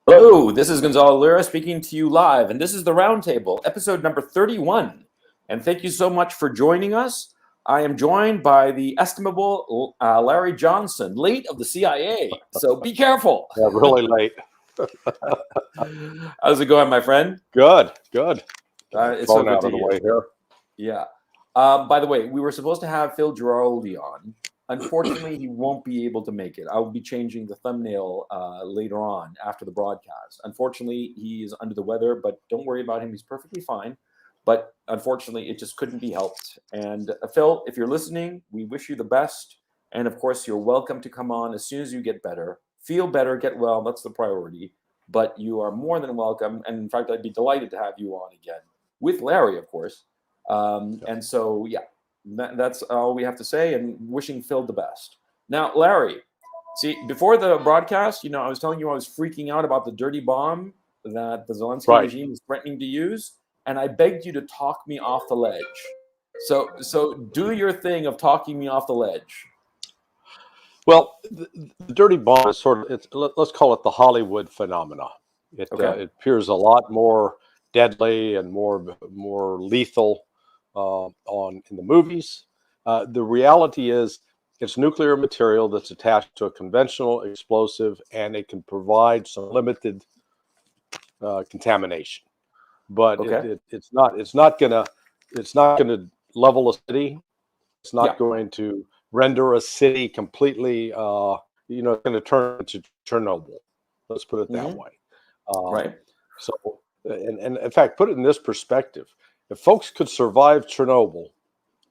Hello, this is Gonzalo Lira speaking to you live, and this is the Roundtable, episode number 31. And thank you so much for joining us. I am joined by the estimable Larry Johnson, late of the CIA. So be careful. Yeah, really late. How's it going, my friend? Good. Get the It's so phone good out to of the hear. way here. Yeah. By the way, we were supposed to have Phil Giraldi on. Unfortunately, he won't be able to make it. I will be changing the thumbnail later on after the broadcast. Unfortunately, he's under the weather, but don't worry about him. He's perfectly fine. But unfortunately, it just couldn't be helped. And Phil, if you're listening, we wish you the best. And of course, you're welcome to come on as soon as you get better. Feel better, get well. That's the priority. But you are more than welcome. And in fact, I'd be delighted to have you on again with Larry, of course. And so, yeah. That's all we have to say, and wishing Phil the best. Now, Larry, see, before the broadcast, I was telling you I was freaking out about the dirty bomb that the Zelensky regime is threatening to use, and I begged you to talk me off the ledge. So do your thing of talking me off the ledge. Well, the dirty bomb is let's call it the Hollywood phenomena. It appears a lot more deadly and more lethal in the movies. The reality is it's nuclear material that's attached to a conventional explosive, and it can provide some limited contamination. But it's not gonna level a city. It's not going to render a city completely. It's going to turn into Chernobyl. Let's put it that way. Right. So, and in fact, put it in this perspective: if folks could survive Chernobyl,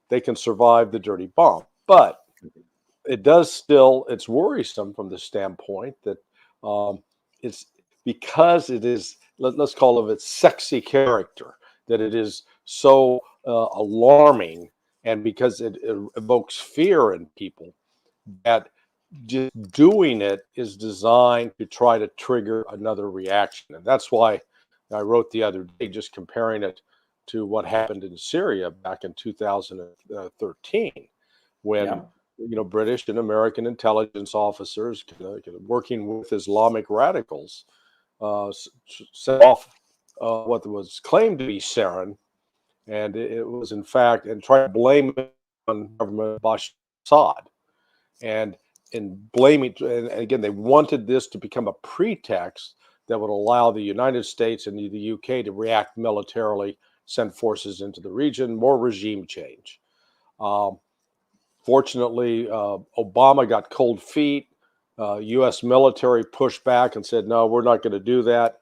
they can survive the dirty bomb. But it's worrisome from the standpoint that it's because it is, let's call it its sexy character, that it is so alarming, and because it evokes fear in people, that just doing it is designed to try to trigger another reaction. And that's why I wrote the other day, just comparing it to what happened in Syria back in 2013, when British and American intelligence officers working with Islamic radicals set off what was claimed to be sarin, and it was in fact, and try to blame it on government Bashar Assad, and blaming, and again, they wanted this to become a pretext that would allow the United States and the UK to react militarily, send forces into the region, more regime change. Fortunately, Obama got cold feet. U.S. military pushed back and said, no, we're not going to do that.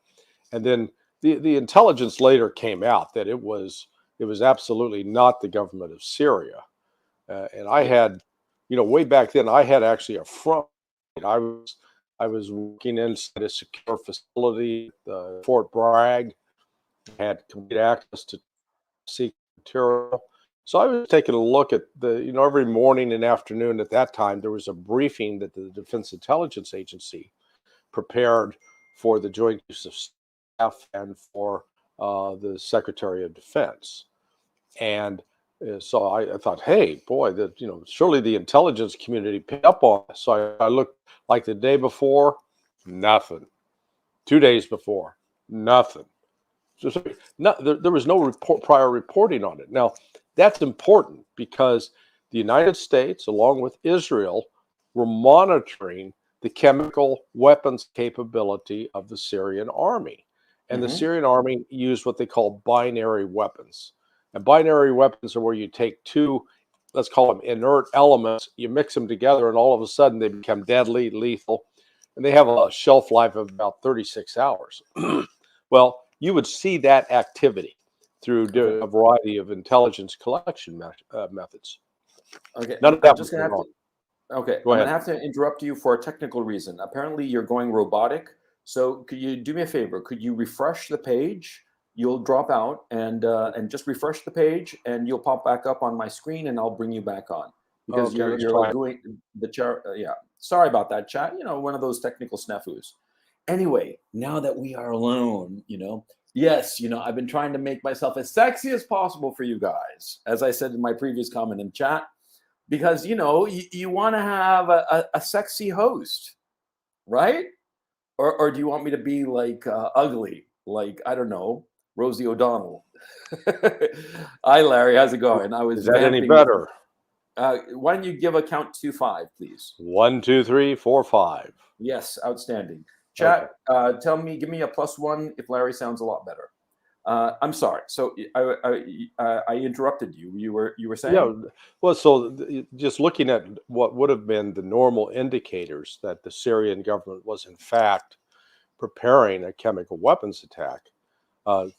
And then the intelligence later came out that it was absolutely not the government of Syria. And I had, way back then, I had actually a front. I was working inside a secure facility, Fort Bragg, had complete access to secret material. So I was taking a look at every morning and afternoon at that time, there was a briefing that the Defense Intelligence Agency prepared for the Joint Chiefs of Staff and for the Secretary of Defense. And so I thought, hey, boy, surely the intelligence community picked up on this. So I looked, like the day before, nothing. 2 days before, nothing. There was no prior reporting on it. Now, that's important because the United States, along with Israel, were monitoring the chemical weapons capability of the Syrian army. And the Syrian army used what they call binary weapons. And binary weapons are where you take two, let's call them inert elements, you mix them together, and all of a sudden they become deadly, lethal, and they have a shelf life of about 36 hours. Well, you would see that activity through a variety of intelligence collection methods. Okay, None of that was going on. Okay, I'm going to have to interrupt you for a technical reason. Apparently, you're going robotic. So could you do me a favor? Could you refresh the page? You'll drop out and just refresh the page, and you'll pop back up on my screen, and I'll bring you back on because you're doing the chat. Sorry about that, chat. One of those technical snafus. Anyway, now that we are alone, yes, I've been trying to make myself as sexy as possible for you guys, as I said in my previous comment in chat, because, you want to have a sexy host, right? or do you want me to be like ugly, like I don't know, Rosie O'Donnell? Hi, Larry. How's it going? I was Is that any vamping with. better? Why don't you give a count to 5, please? 1, 2, 3, 4, 5. Yes, outstanding. Okay. Chat, give me a +1 if Larry sounds a lot better. I'm sorry. So I interrupted you. You were Yeah. saying? Well, so just looking at what would have been the normal indicators that the Syrian government was in fact preparing a chemical weapons attack,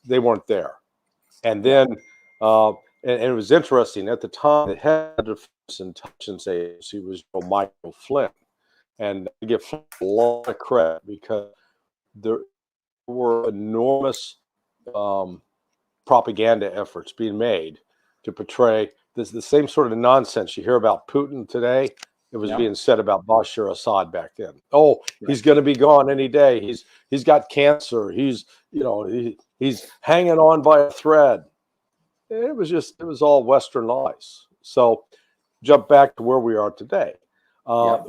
they weren't there. And then, uh, and it was interesting at the time. The head of the Defense Intelligence Agency was Michael Flynn, and I give Flynn a lot of credit because there were enormous um, propaganda efforts being made to portray this the same sort of nonsense you hear about Putin today. It was Yeah. being said about Bashar Assad back then. Oh, Yeah. he's going to be gone any day. He's got cancer. He's hanging on by a thread. It was all Western lies. So jump back to where we are today. Yeah.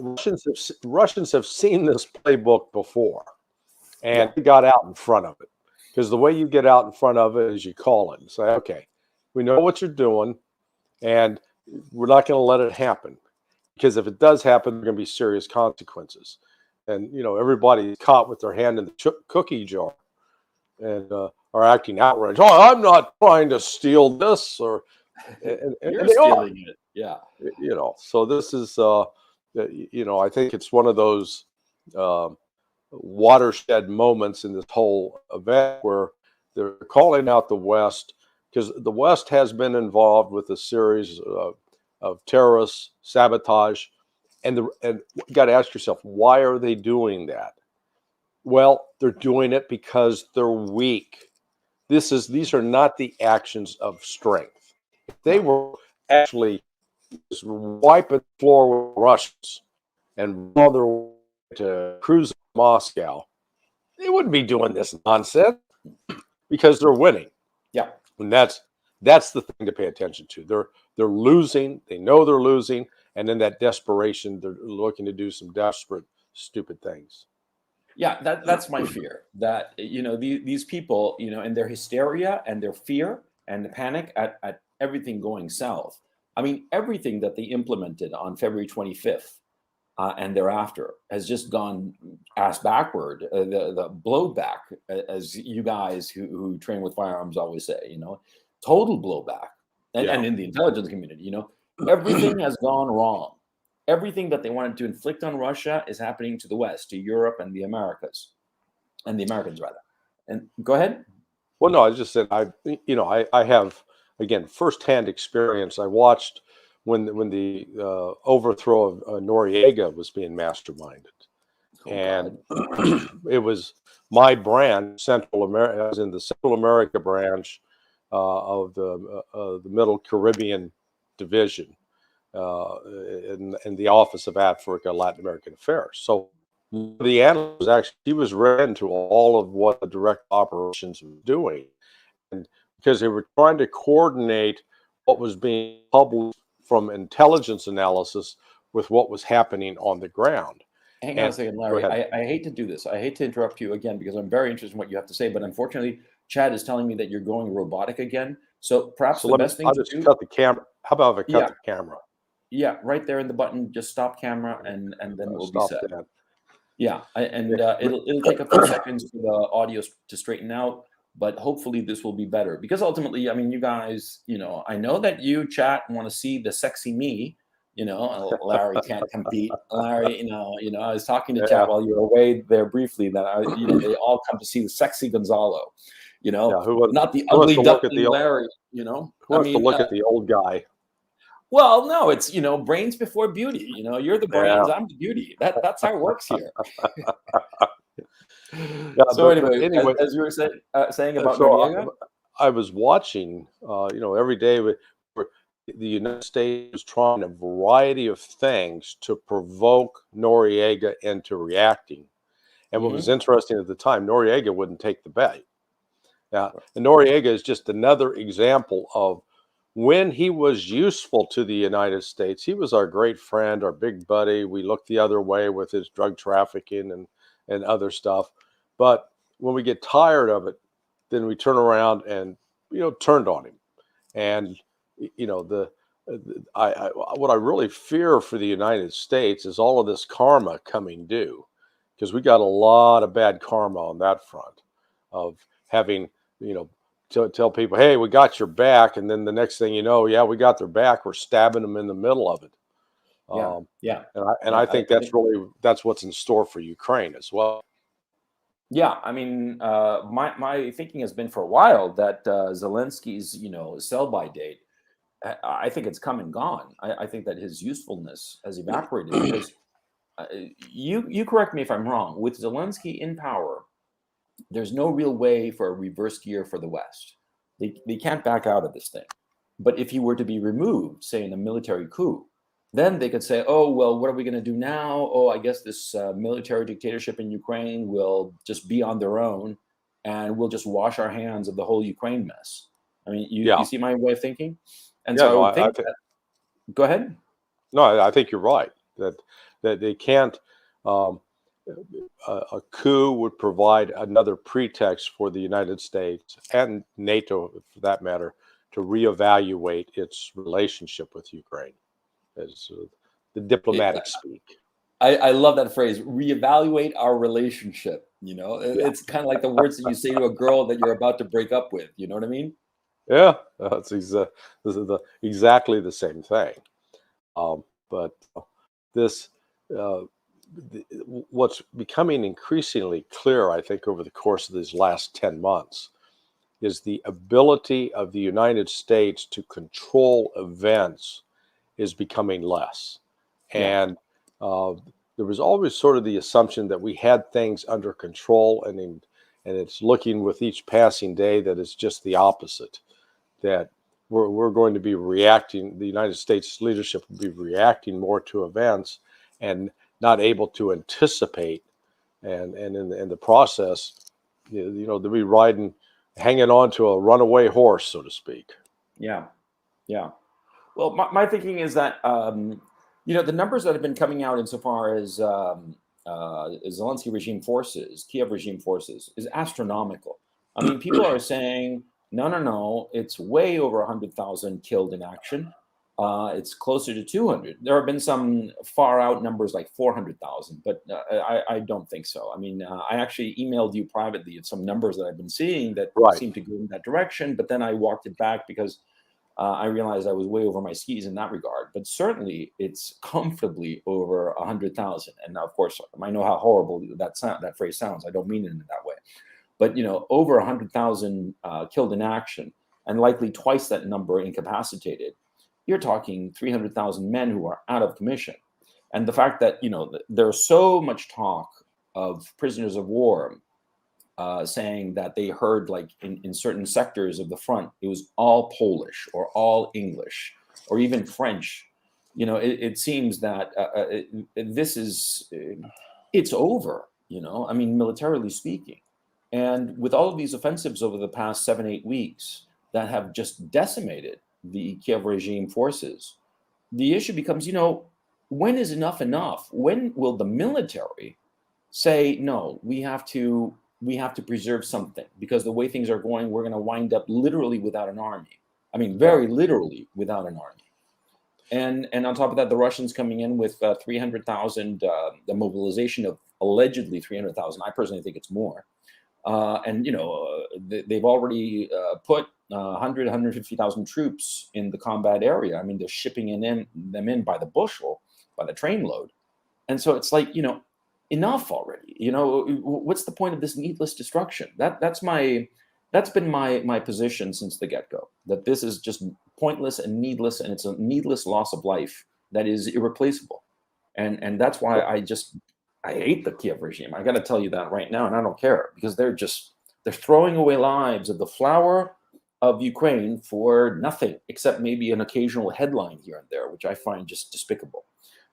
Russians have seen this playbook before, and Yeah. they got out in front of it. Because the way you get out in front of it is you call it and say, okay, we know what you're doing, and we're not going to let it happen. Because if it does happen, there are going to be serious consequences. And, everybody's caught with their hand in the cookie jar and are acting outraged. Oh, I'm not trying to steal this, and You're they are. stealing it. Yeah. So this is, I think it's one of those watershed moments in this whole event where they're calling out the West because the West has been involved with a series of terrorist sabotage, and you got to ask yourself, why are they doing that? Well, they're doing it because they're weak. These are not the actions of strength. If they were actually just wiping the floor with Russians and on their way to cruise Moscow, they wouldn't be doing this nonsense because they're winning. Yeah. And that's the thing to pay attention to. They're losing. They know they're losing, and in that desperation, they're looking to do some desperate, stupid things. Yeah, that's my fear. That these people, and their hysteria and their fear and the panic at everything going south. I mean, everything that they implemented on February 25th and thereafter has just gone ass backward. The blowback, as you guys who train with firearms always say, total blowback, and in the intelligence community, everything has gone wrong. Everything that they wanted to inflict on Russia is happening to the West, to Europe and the Americas, and the Americans rather. And go ahead. Well, no, I just said I have again firsthand experience. I watched when the overthrow of Noriega was being masterminded, Oh and God. it was my branch, Central America. I was in the Central America branch of the Middle Caribbean Division in the Office of Africa Latin American Affairs. So the analyst was actually he was read into all of what the direct operations was doing, and because they were trying to coordinate what was being published from intelligence analysis with what was happening on the ground. Hang on a second, Go Larry. ahead. I hate to do this. I hate to interrupt you again because I'm very interested in what you have to say. But unfortunately, Chad is telling me that you're going robotic again. So perhaps So the best thing I'll to just do. cut the camera. How about if I cut Yeah, the camera? yeah, right there in the button. Just stop camera, and then we'll be Stop set. that. Yeah, it'll take a few seconds for the audio to straighten out, but hopefully this will be better because ultimately, I mean, you guys, I know that you chat want to see the sexy me. Larry can't compete. Larry, I was talking to chat Yeah. while you were away there briefly that they all come to see the sexy Gonzalo. Yeah. Not the Who wants ugly to look at duckling Larry. who I wants to mean, look at the old guy? well, no, it's brains before beauty. You're the Yeah. brains, I'm the beauty. That's how it works here. Yeah. So But anyway, anyway, as you were saying about so Noriega, I was watching, every day where the United States was trying a variety of things to provoke Noriega into reacting. And what was mhm, interesting at the time, Noriega wouldn't take the bait. Yeah, and Noriega is just another example of when he was useful to the United States. He was our great friend, our big buddy. We looked the other way with his drug trafficking and other stuff. But when we get tired of it, then we turn around and, turned on him. And, what I really fear for the United States is all of this karma coming due, because we got a lot of bad karma on that front of having, to tell people, hey, we got your back. And then the next thing you know, yeah, we got their back. We're stabbing them in the middle of it. Yeah. I think that's what's in store for Ukraine as well. Yeah, I mean, my thinking has been for a while that Zelensky's, sell-by date, I think it's come and gone. I think that his usefulness has evaporated because you correct me if I'm wrong. With Zelensky in power, there's no real way for a reverse gear for the West. They can't back out of this thing. But if he were to be removed, say in a military coup, then they could say, oh, well, what are we going to do now? Oh, I guess this military dictatorship in Ukraine will just be on their own and we'll just wash our hands of the whole Ukraine mess. I mean, you see my way of thinking? And so I would think that, go ahead. No, I think you're right, that they can't, a coup would provide another pretext for the United States and NATO, for that matter, to reevaluate its relationship with Ukraine, as the diplomatic speak. I love that phrase, reevaluate our relationship. It's kind of like the words that you say to a girl that you're about to break up with. You know what I mean? Yeah, this is exactly the same thing. But this, what's becoming increasingly clear, I think, over the course of these last 10 months, is the ability of the United States to control events is becoming less. Yeah. And there was always sort of the assumption that we had things under control, and it's looking with each passing day that it's just the opposite, that we're going to be reacting, the United States leadership will be reacting more to events and not able to anticipate, and in the process, they'll be hanging on to a runaway horse, so to speak. Yeah. Well, my thinking is that the numbers that have been coming out insofar as Zelensky regime forces, Kiev regime forces, is astronomical. I mean, people are saying, no, it's way over 100,000 killed in action. It's closer to 200. There have been some far out numbers like 400,000, but I don't think so. I mean, I actually emailed you privately some numbers that I've been seeing that seem to go in that direction, but then I walked it back because I realized I was way over my skis in that regard. But certainly, it's comfortably over 100,000. And of course, I know how horrible that phrase sounds. I don't mean it in that way. But over 100,000 killed in action, and likely twice that number incapacitated. You're talking 300,000 men who are out of commission. And the fact that, there's so much talk of prisoners of war saying that they heard, like in certain sectors of the front, it was all Polish or all English or even French. It seems that it's over, I mean, militarily speaking. And with all of these offensives over the past 7-8 weeks that have just decimated the Kiev regime forces, the issue becomes, when is enough enough? When will the military say, no, we have to preserve something, because the way things are going, we're going to wind up literally without an army. I mean, very literally without an army. And on top of that, the Russians coming in with 300,000, the mobilization of allegedly 300,000. I personally think it's more. They've already put 150,000 troops in the combat area. I mean, they're shipping them in by the bushel, by the trainload. And so it's like, enough already. What's the point of this needless destruction? That's been my position since the get-go, that this is just pointless and needless, and it's a needless loss of life that is irreplaceable. And that's why I hate the Kiev regime. I got to tell you that right now, and I don't care, because they're throwing away lives of the flower of Ukraine for nothing, except maybe an occasional headline here and there, which I find just despicable.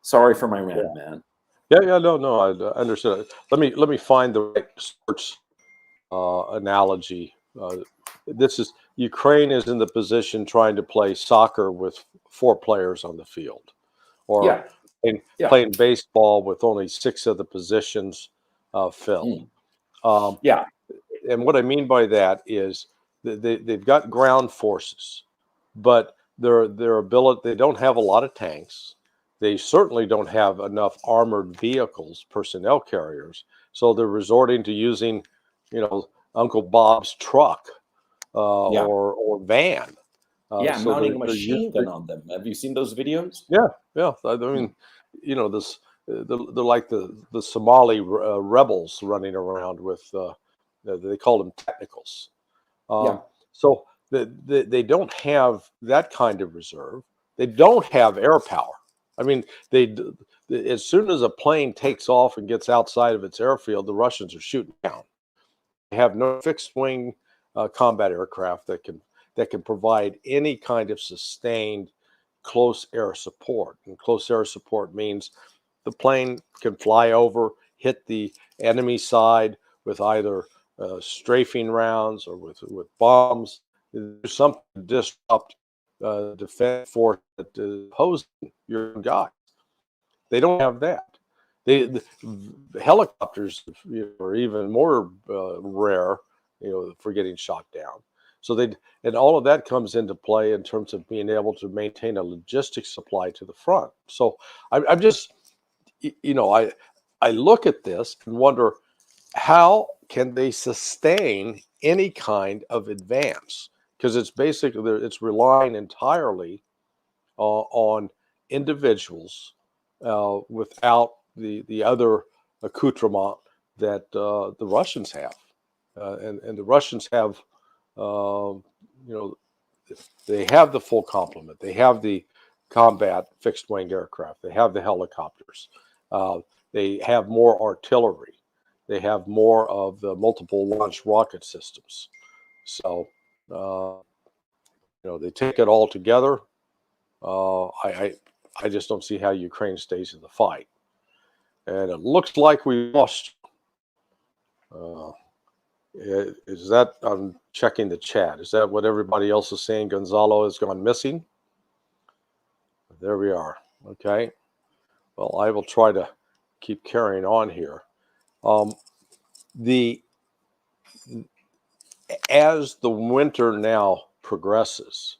Sorry for my rant, man. Yeah, no, I understood. Let me find the right sports analogy. This is Ukraine is in the position trying to play soccer with 4 players on the field, or playing baseball with only 6 of the positions Phil. Mm. Um, Yeah. and what I mean by that is they've got ground forces, but their ability, they don't have a lot of tanks. They certainly don't have enough armored vehicles, personnel carriers. So they're resorting to using, Uncle Bob's truck Yeah. or van. Yeah. So Mounting a they're machine gun on them. Have you seen those videos? yeah, yeah. I Hmm. mean, this they're like the Somali rebels running around with they call them technicals. Yeah. So they don't have that kind of reserve. They don't have air power. I mean, as soon as a plane takes off and gets outside of its airfield, the Russians are shooting down. They have no fixed wing combat aircraft that can provide any kind of sustained close air support. And close air support means the plane can fly over, hit the enemy side with either strafing rounds or with bombs. There's something to disrupt defense force that is opposing your guys. They don't have that. The helicopters are even more rare, for getting shot down. So and all of that comes into play in terms of being able to maintain a logistics supply to the front. So I'm just, I look at this and wonder, how can they sustain any kind of advance? Because it's basically it's relying entirely on individuals without the other accoutrement that the Russians have, and the Russians have, you know, they have the full complement. They have the combat fixed wing aircraft. They have the helicopters. Uh, they have more artillery. They have more of the multiple launch rocket systems. So, they take it all together. I just don't see how Ukraine stays in the fight. And it looks like we lost. Uh, is that, I'm checking the chat. Is that what everybody else is saying? Gonzalo has gone missing. There we are. Okay. Well, I will try to keep carrying on here. The As the winter now progresses,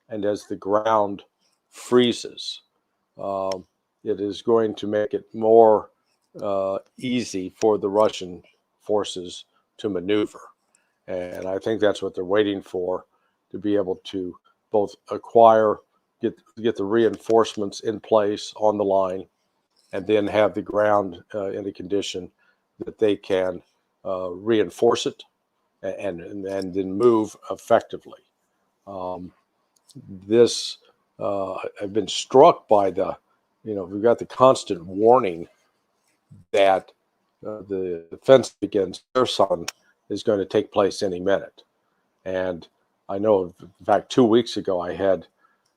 and as the ground freezes, um, it is going to make it more easy for the Russian forces to maneuver. And I think that's what they're waiting for, to be able to both get the reinforcements in place on the line, and then have the ground in a condition that they can reinforce it and then move effectively. Um, this I've been struck by we've got the constant warning that the offensive against Kherson is going to take place any minute. And I know, in fact, 2 weeks ago, I had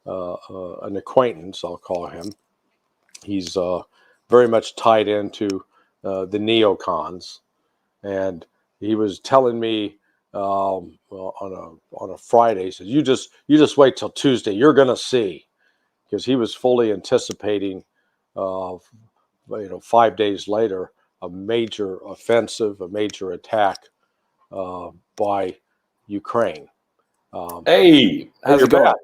an acquaintance, I'll call him. He's very much tied into the neocons, and he was telling me on a Friday, he says, "You just wait till Tuesday. You're going to see," because he was fully anticipating, 5 days later, a major offensive, a major attack by Ukraine. Hey, how's You're it going? back.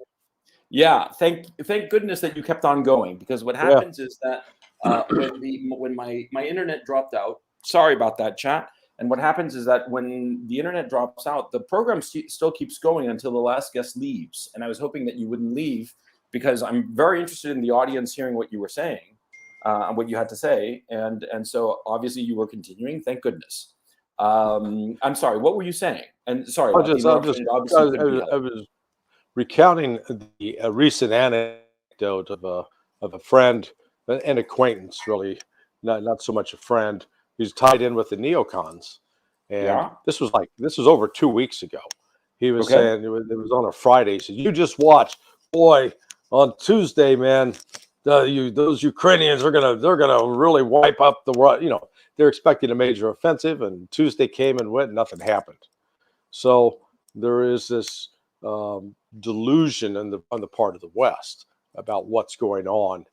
Yeah, thank goodness that you kept on going, because what Yeah. happens is that when my internet dropped out, sorry about that, chat. And what happens is that when the internet drops out, the program still keeps going until the last guest leaves. And I was hoping that you wouldn't leave, because I'm very interested in the audience hearing what you were saying, and what you had to say. And so obviously you were continuing. Thank goodness. I'm sorry. What were you saying? And sorry about the interruption. It obviously couldn't be I helped. was recounting the recent anecdote of a friend, an acquaintance, really, not so much a friend, who's tied in with the neocons. And Yeah. this was over 2 weeks ago. He was Okay. saying, it was on a Friday. He said, "You just watch, boy, on Tuesday, man. Those Ukrainians they're gonna really wipe up the world. They're expecting a major offensive, and Tuesday came and went, nothing happened." So there is this delusion on the part of the West about what's going on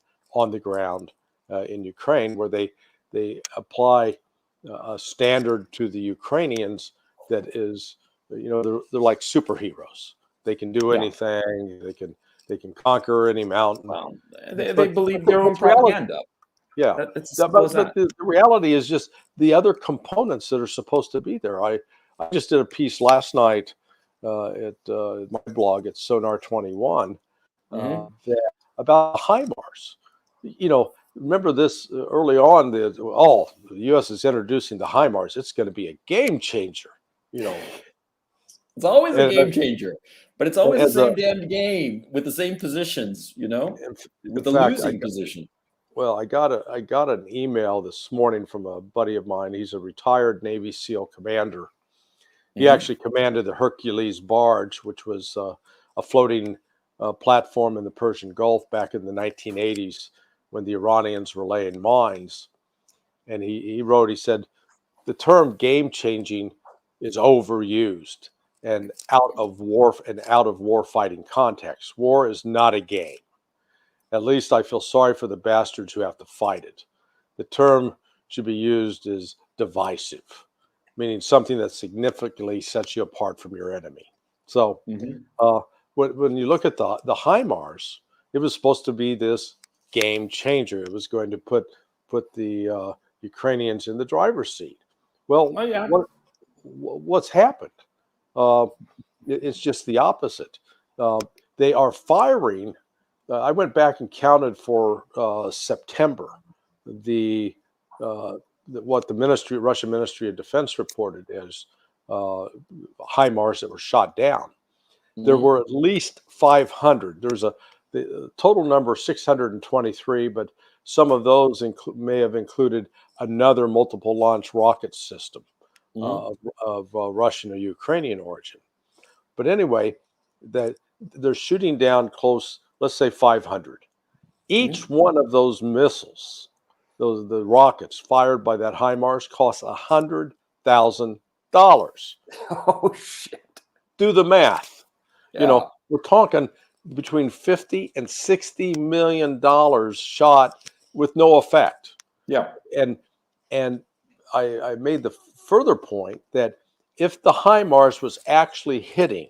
the ground in Ukraine, where they apply a standard to the Ukrainians that is, they're like superheroes. They can do Yeah. anything. They can conquer any mountain. Well, they But believe their own the reality, propaganda. yeah. It's as simple as But that. the reality is just the other components that are supposed to be there. I just did a piece last night at my blog at Sonar 21 Hmm. about HIMARS. Remember this early on, the U.S. is introducing the HIMARS. It's going to be a game changer, It's always a and game changer, but it's always the and same damn game with the same positions, in with the fact, losing position. I got an email this morning from a buddy of mine. He's a retired Navy SEAL commander. He Hmm. actually commanded the Hercules barge, which was a floating platform in the Persian Gulf back in the 1980s when the Iranians were laying mines. And he wrote, he said, the term game changing is overused and out of war fighting context. War is not a game. At least I feel sorry for the bastards who have to fight it. The term should be used as divisive, meaning something that significantly sets you apart from your enemy. So Hmm. when you look at the HIMARS, it was supposed to be this game changer. It was going to put the Ukrainians in the driver's seat. Well, Oh yeah. what's happened? Uh, it's just the opposite. Uh, they are firing. I went back and counted for September. The what the Russian Ministry of Defense reported is HIMARS that were shot down. There Hmm. were at least 500. The total number 623, but some of those may have included another multiple launch rocket system Hmm. of Russian or Ukrainian origin. But anyway, that they're shooting down close, let's say 500. Each Hmm. one of those missiles, the rockets fired by that HIMARS, costs $100,000. Oh shit. Do the math. Yeah. We're talking between 50 and 60 million dollars shot with no effect. Yeah. And and I made the further point that if the HIMARS was actually hitting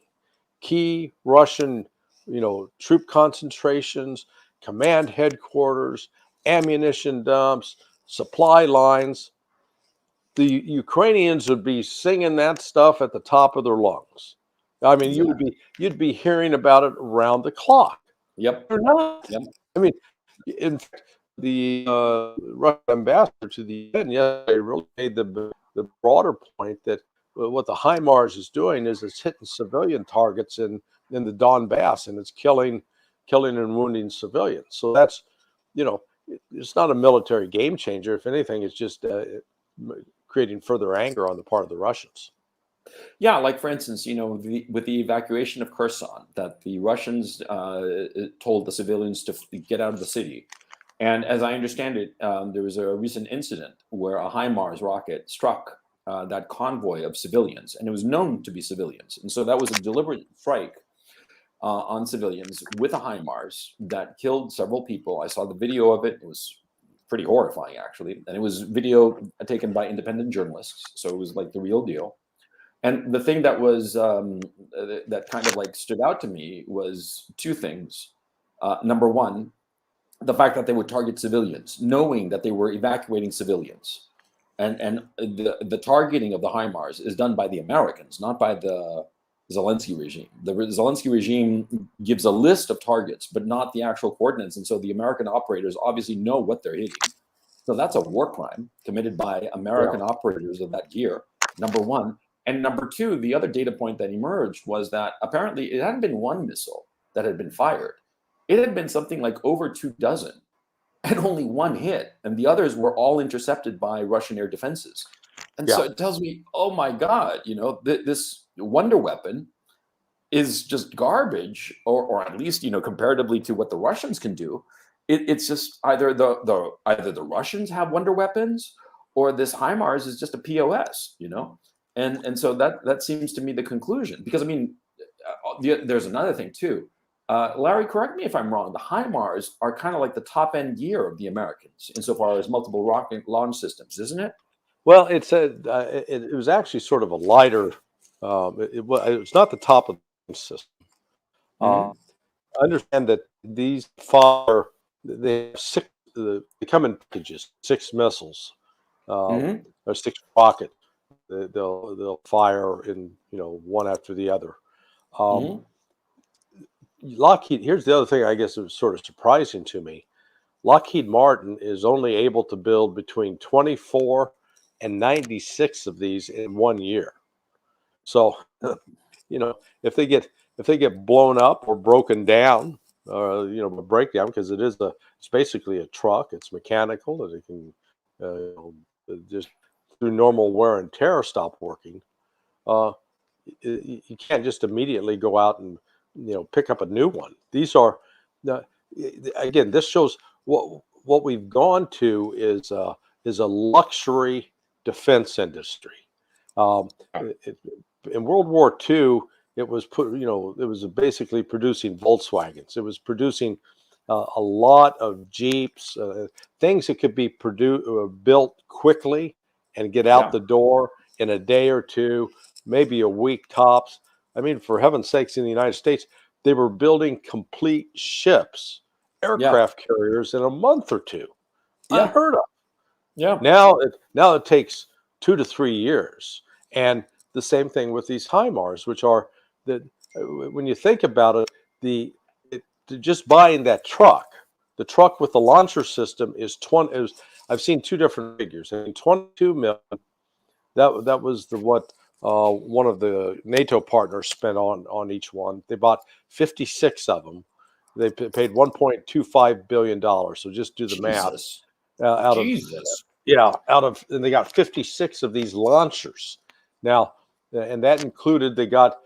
key Russian, troop concentrations, command headquarters, ammunition dumps, supply lines, the Ukrainians would be singing that stuff at the top of their lungs. I mean, Exactly. you'd be hearing about it around the clock. Yep. They're not. Yep. I mean, in fact, the Russian ambassador to the UN yesterday really made the broader point that what the HIMARS is doing is it's hitting civilian targets in the Donbass, and it's killing and wounding civilians. So that's, it's not a military game changer. If anything, it's just creating further anger on the part of the Russians. Yeah, like for instance, with the evacuation of Kherson, that the Russians told the civilians to get out of the city. And as I understand it, there was a recent incident where a HIMARS rocket struck that convoy of civilians, and it was known to be civilians. And so that was a deliberate strike on civilians with a HIMARS that killed several people. I saw the video of it. It was pretty horrifying, actually. And it was video taken by independent journalists. So it was like the real deal. And the thing that was that kind of like stood out to me was two things. Number one, the fact that they would target civilians, knowing that they were evacuating civilians, and the targeting of the HIMARS is done by the Americans, not by the Zelensky regime. The Zelensky regime gives a list of targets, but not the actual coordinates, and so the American operators obviously know what they're hitting. So that's a war crime committed by American Yeah. operators of that gear. Number one. And number two, the other data point that emerged was that apparently it hadn't been one missile that had been fired. It had been something like over 24, and only one hit. And the others were all intercepted by Russian air defenses. And so Yeah. it tells me, oh my God, this wonder weapon is just garbage, or at least, comparatively to what the Russians can do. It's just either either the Russians have wonder weapons, or this HIMARS is just a POS. And so that seems to me the conclusion. Because I mean, there's another thing too. Larry, correct me if I'm wrong. The HIMARS are kind of like the top end gear of the Americans insofar as multiple rocket launch systems, isn't it? Well, it was actually sort of a lighter. It's not the top of the system. Hmm. I understand that these fire, they have six, they come in packages, 6 missiles, Hmm. or 6 rockets. They'll fire in, one after the other. Um, Hmm. Lockheed. Here's the other thing. I guess it was sort of surprising to me. Lockheed Martin is only able to build between 24 and 96 of these in 1 year. So, if they get blown up or broken down, a breakdown, because it's basically a truck. It's mechanical, and it can just through normal wear and tear stop working. Uh, you can't just immediately go out and pick up a new one. These are uh, again. This shows what we've gone to is a luxury defense industry. Um, it, in World War II, it was basically producing Volkswagens. It was producing a lot of Jeeps, things that could be built quickly and get out Yeah. the door in a day or two, maybe a week tops. I mean, for heaven's sakes, in the United States, they were building complete ships, Yeah. aircraft carriers in a month or two. Yeah. Unheard of. Yeah. Now it takes 2 to 3 years, and the same thing with these HIMARS, which are that when you think about it, just buying that truck, the truck with the launcher system is 20. I've seen two different figures. I mean, 22 million. That was what one of the NATO partners spent on each one. They bought 56 of them. They paid $1.25 billion. So just do the math. Jesus. Out of Jesus. and they got 56 of these launchers. Now, and that included they got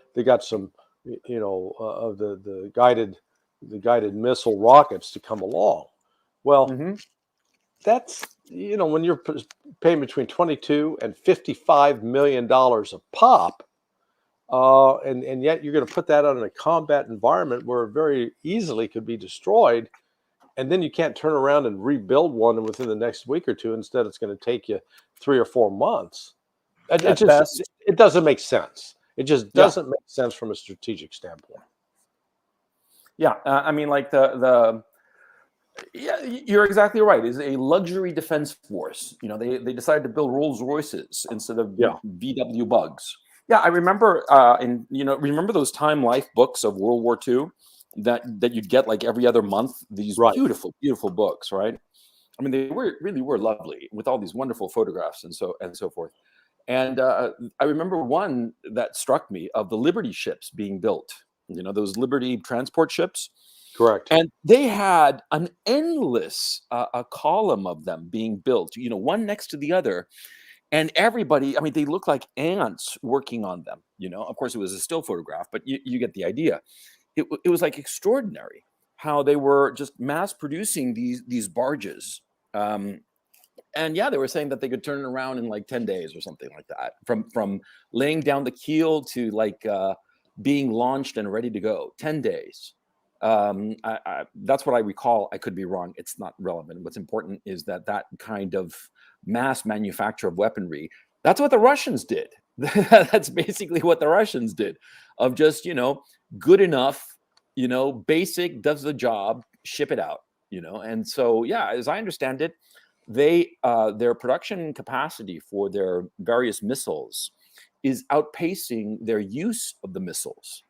some of the guided missile rockets to come along. Well, Hmm. that's when you're paying between 22 and 55 million dollars a pop, and yet you're going to put that on in a combat environment where it very easily could be destroyed, and then you can't turn around and rebuild one within the next week or two. Instead, it's going to take you 3 or 4 months. It At just best. it doesn't make sense. It just Yeah. doesn't make sense from a strategic standpoint. Yeah. I mean, like the yeah, you're exactly right. It's a luxury defense force. They decided to build Rolls Royces instead of Yeah, VW Bugs. Yeah, I remember. Remember those Time Life books of World War II that you'd get like every other month. These right. beautiful, beautiful books, right? I mean, they really were lovely with all these wonderful photographs and so forth. And I remember one that struck me of the Liberty ships being built. Those Liberty transport ships, Correct. and they had an endless a column of them being built. One next to the other, and everybody. I mean, they look like ants working on them. Of course, it was a still photograph, but you get the idea. It was like extraordinary how they were just mass producing these barges. Um, and yeah, they were saying that they could turn it around in like 10 days or something like that, from laying down the keel to like being launched and ready to go. 10 days. That's what I recall. I could be wrong. It's not relevant. What's important is that kind of mass manufacture of weaponry, that's what the Russians did. That's basically what the Russians did, of just good enough, basic, does the job, ship it out. And so yeah, as I understand it, their production capacity for their various missiles is outpacing their use of the missiles.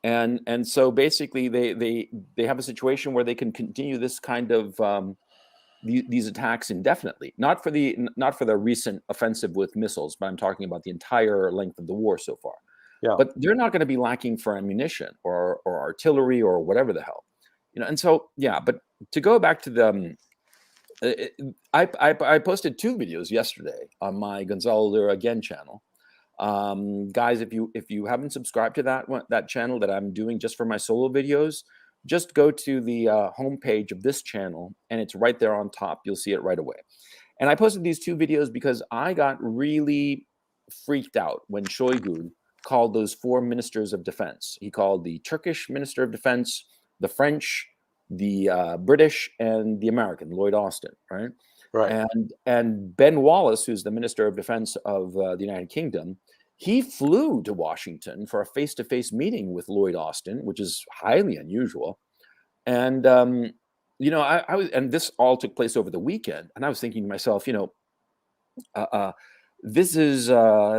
And so basically they have a situation where they can continue this kind of these attacks indefinitely, not for the recent offensive with missiles, but I'm talking about the entire length of the war so far. Yeah. But they're not going to be lacking for ammunition or artillery or whatever the hell. And so yeah, but to go back to the I posted 2 videos yesterday on my Gonzalo Lira Again channel. Guys, if you haven't subscribed to that channel that I'm doing just for my solo videos, just go to the homepage of this channel, and it's right there on top. You'll see it right away. And I posted these 2 videos because I got really freaked out when Shoigu called those 4 ministers of defense. He called the Turkish minister of defense, the French, the British, and the American, Lloyd Austin, right? Right. And Ben Wallace, who's the Minister of Defense of the United Kingdom, he flew to Washington for a face-to-face meeting with Lloyd Austin, which is highly unusual. And I was, and this all took place over the weekend, and I was thinking to myself, uh, uh, this is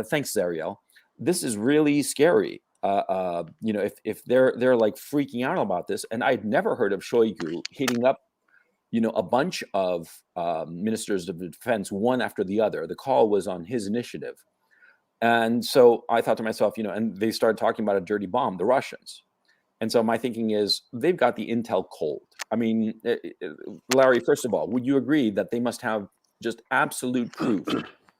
thanks, Zariel. This is really scary. If they're like freaking out about this, and I'd never heard of Shoigu hitting up, a bunch of ministers of defense, one after the other. The call was on his initiative, and so I thought to myself, and they started talking about a dirty bomb, the Russians. And so my thinking is they've got the intel cold. I mean, Larry, first of all, would you agree that they must have just absolute proof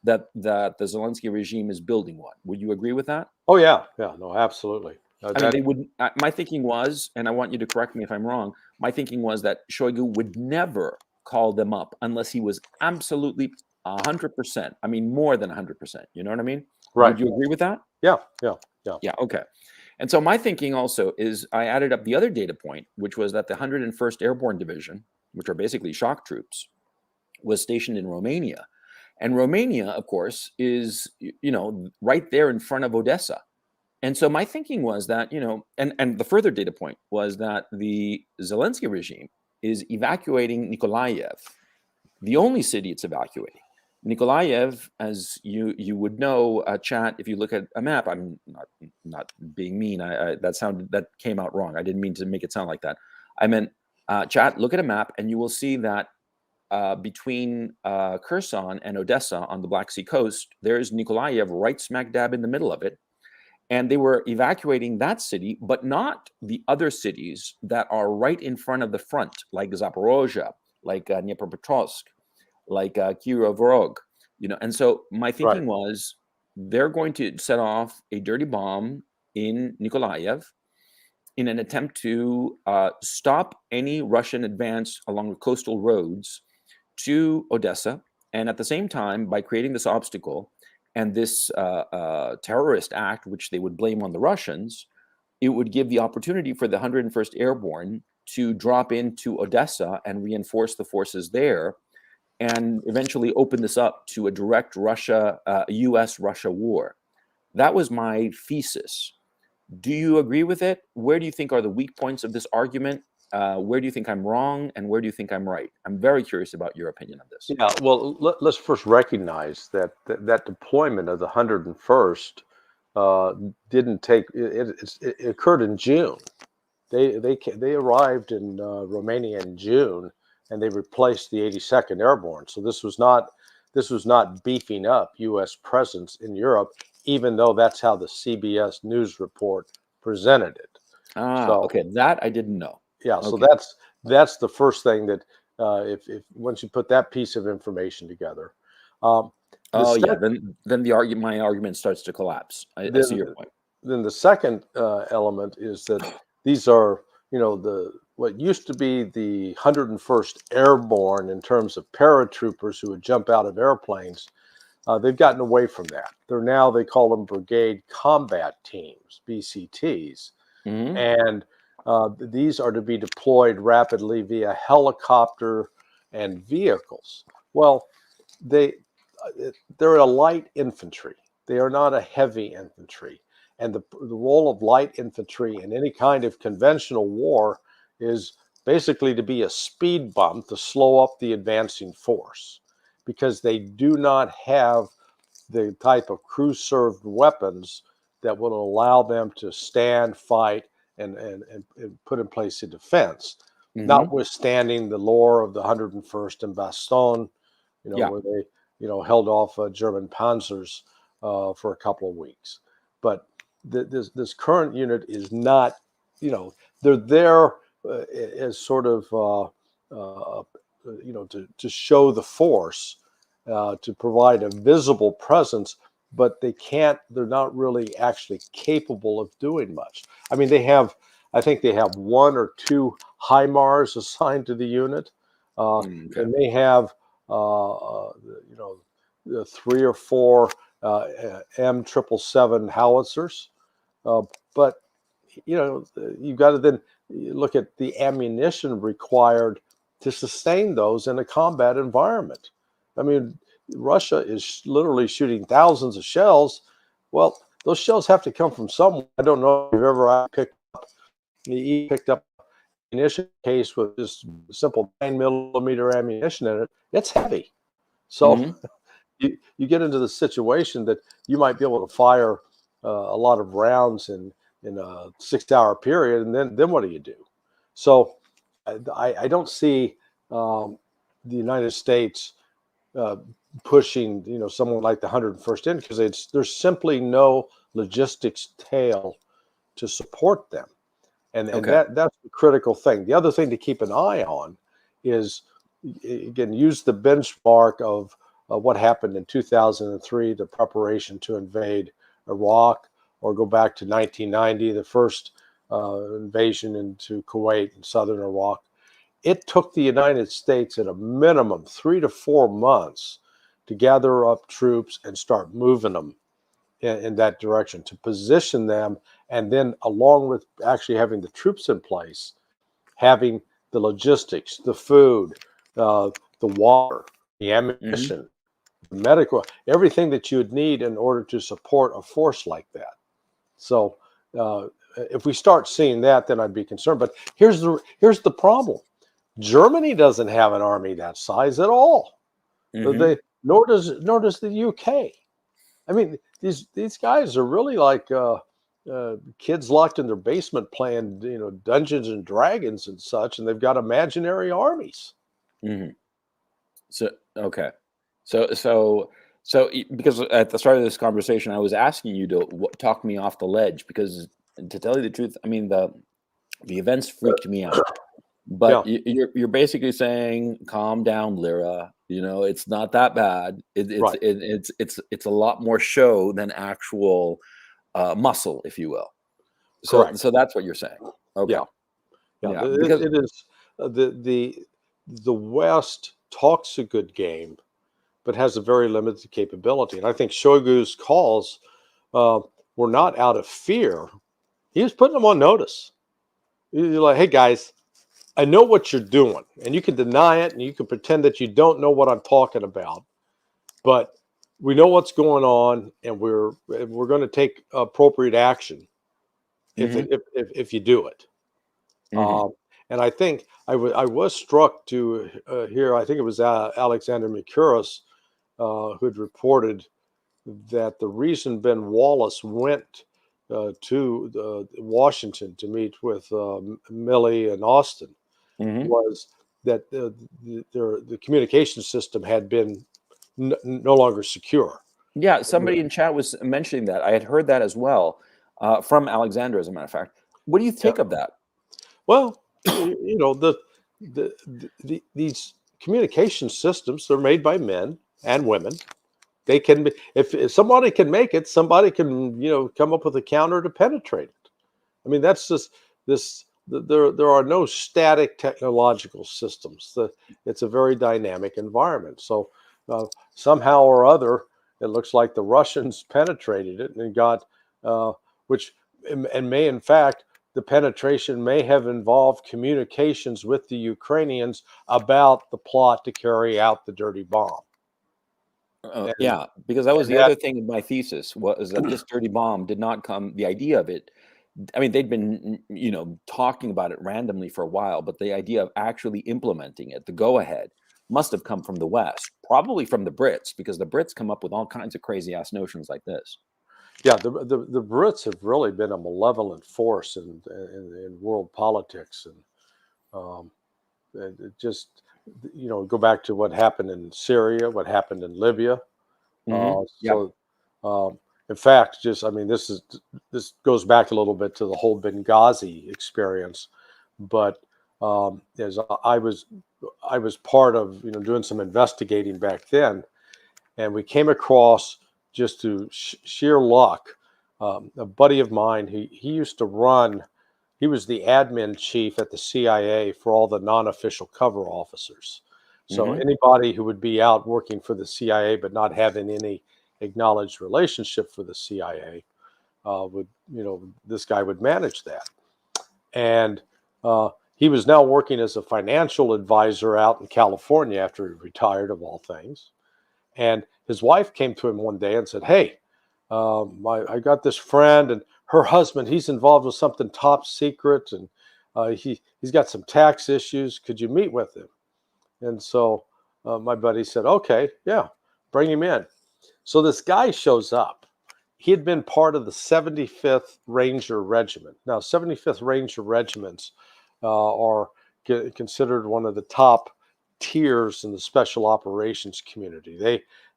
that the Zelensky regime is building one? Would you agree with that? Oh yeah, no, absolutely. I mean, they would. My thinking was, and I want you to correct me if I'm wrong. My thinking was that Shoigu would never call them up unless he was absolutely 100%. I mean, more than 100%. You know what I mean? Right. Would you agree with that? Yeah. Yeah. Okay. And so my thinking also is I added up the other data point, which was that the 101st Airborne Division, which are basically shock troops, was stationed in Romania. And Romania, of course, is, right there in front of Odessa. And so my thinking was that, and the further data point was that the Zelensky regime is evacuating Nikolaev, the only city it's evacuating. Nikolaev, as you would know, chat. If you look at a map, I'm not being mean. That came out wrong. I didn't mean to make it sound like that. I meant chat. Look at a map, and you will see that between Kherson and Odessa on the Black Sea coast, there's Nikolaev right smack dab in the middle of it, and they were evacuating that city, but not the other cities that are right in front of the front, like Zaporozhye, like Dnipropetrovsk, like Kirov Rog, and so my thinking was they're going to set off a dirty bomb in Nikolaev in an attempt to stop any Russian advance along the coastal roads to Odessa, and at the same time, by creating this obstacle and this terrorist act, which they would blame on the Russians, it would give the opportunity for the 101st Airborne to drop into Odessa and reinforce the forces there, and eventually open this up to a direct U.S.-Russia war. That was my thesis. Do you agree with it? Where do you think are the weak points of this argument? Where do you think I'm wrong, and where do you think I'm right? I'm very curious about your opinion on this. Yeah, well, let's first recognize that deployment of the 101st didn't take. It occurred in June. They arrived in Romania in June, and they replaced the 82nd Airborne. So this was not beefing up U.S. presence in Europe, even though that's how the CBS News report presented it. Okay, that I didn't know. Yeah, okay. So that's the first thing that if once you put that piece of information together. Then my argument starts to collapse. I see your point. Then the second element is that these are, what used to be the 101st Airborne in terms of paratroopers who would jump out of airplanes. They've gotten away from that. They call them Brigade Combat Teams, BCTs. Mm-hmm. And these are to be deployed rapidly via helicopter and vehicles. Well, they're a light infantry. They are not a heavy infantry. And the role of light infantry in any kind of conventional war is basically to be a speed bump to slow up the advancing force, because they do not have the type of crew-served weapons that will allow them to stand, fight, and put in place a defense, notwithstanding the lore of the 101st and Bastogne, where they, held off German panzers for a couple of weeks. But this current unit is not, they're there as sort of, to show the force, to provide a visible presence, but they're not really actually capable of doing much. I mean, I think they have 1 or 2 HIMARS assigned to the unit. They may have, the 3 or 4 M777 howitzers. But, you've got to then look at the ammunition required to sustain those in a combat environment. I mean, Russia is literally shooting thousands of shells. Well, those shells have to come from somewhere. I don't know if you've ever picked up ammunition case with just simple 9mm ammunition in it. It's heavy. So Mhm. you get into the situation that you might be able to fire a lot of rounds in a 6-hour period, and then what do you do? So I don't see the United States uh, pushing someone like the 101st in, because there's simply no logistics tail to support them, and Okay. that's the critical thing. The other thing to keep an eye on is, again, use the benchmark of what happened in 2003, the preparation to invade Iraq, or go back to 1990, the first invasion into Kuwait and southern Iraq. It took the United States at a minimum 3 to 4 months to gather up troops and start moving them in that direction, to position them, and then along with actually having the troops in place, having the logistics, the food, the water, the Mhm. ammunition, the medical, everything that you would need in order to support a force like that. So if we start seeing that, then I'd be concerned. But here's the problem: Germany doesn't have an army that size at all. Mhm. They nor does the UK. I mean, these guys are really like kids locked in their basement playing, Dungeons and Dragons and such, and they've got imaginary armies. Mhm. So okay. Because at the start of this conversation, I was asking you to talk me off the ledge, because to tell you the truth, I mean the events freaked me out. Yeah, But you're basically saying, calm down, Lyra. It's not that bad. right. It's a lot more show than actual muscle, if you will. Correct. So that's what you're saying. Okay. Yeah, yeah. Yeah. Because It is the West talks a good game, but has a very limited capability. And I think Shoigu's calls uh, were not out of fear. He was putting them on notice. You're like, hey guys, I know what you're doing, and you can deny it, and you can pretend that you don't know what I'm talking about, but we know what's going on, and we're going to take appropriate action hmm if you do it. hmm Um, and I think I was struck to hear, I think it was Alexander Mikuras who had reported that the reason Ben Wallace went to Washington to meet with Milley and Austin hmm was that the communication system had been no longer secure. Yeah, somebody in chat was mentioning that. I had heard that as well, from Alexander, as a matter of fact. What do you Yeah. think of that? Well, these communication systems, they're made by men and women. They can be, if somebody can make it, somebody can come up with a counter to penetrate it. I mean, that's just this. There are no static technological systems. It's a very dynamic environment. So somehow or other, it looks like the Russians penetrated it and got, which and may in fact the penetration may have involved communications with the Ukrainians about the plot to carry out the dirty bomb. And Yeah, because that was and the that other thing in my thesis, was that this dirty bomb did not come. The idea of it, I mean, they'd been, talking about it randomly for a while, but the idea of actually implementing it, the go ahead, must have come from the West, probably from the Brits, because the Brits come up with all kinds of crazy ass notions like this. Yeah, the Brits have really been a malevolent force in world politics, and it just go back to what happened in Syria, what happened in Libya. Yep. So, in fact, just I mean, this goes back a little bit to the whole Benghazi experience, but as I was part of doing some investigating back then, and we came across, just to sheer luck, a buddy of mine. He used to run. He was the admin chief at the CIA for all the non-official cover officers. So hmm anybody who would be out working for the CIA but not having any acknowledged relationship for the CIA would, this guy would manage that. And he was now working as a financial advisor out in California after he retired, of all things. And his wife came to him one day and said, "Hey, I got this friend, and her husband, he's involved with something top secret, and he's got some tax issues. Could you meet with him?" And so my buddy said, "Okay, yeah, bring him in." So this guy shows up. He had been part of the 75th Ranger Regiment. Now, 75th Ranger Regiments are considered one of the top tiers in the special operations community.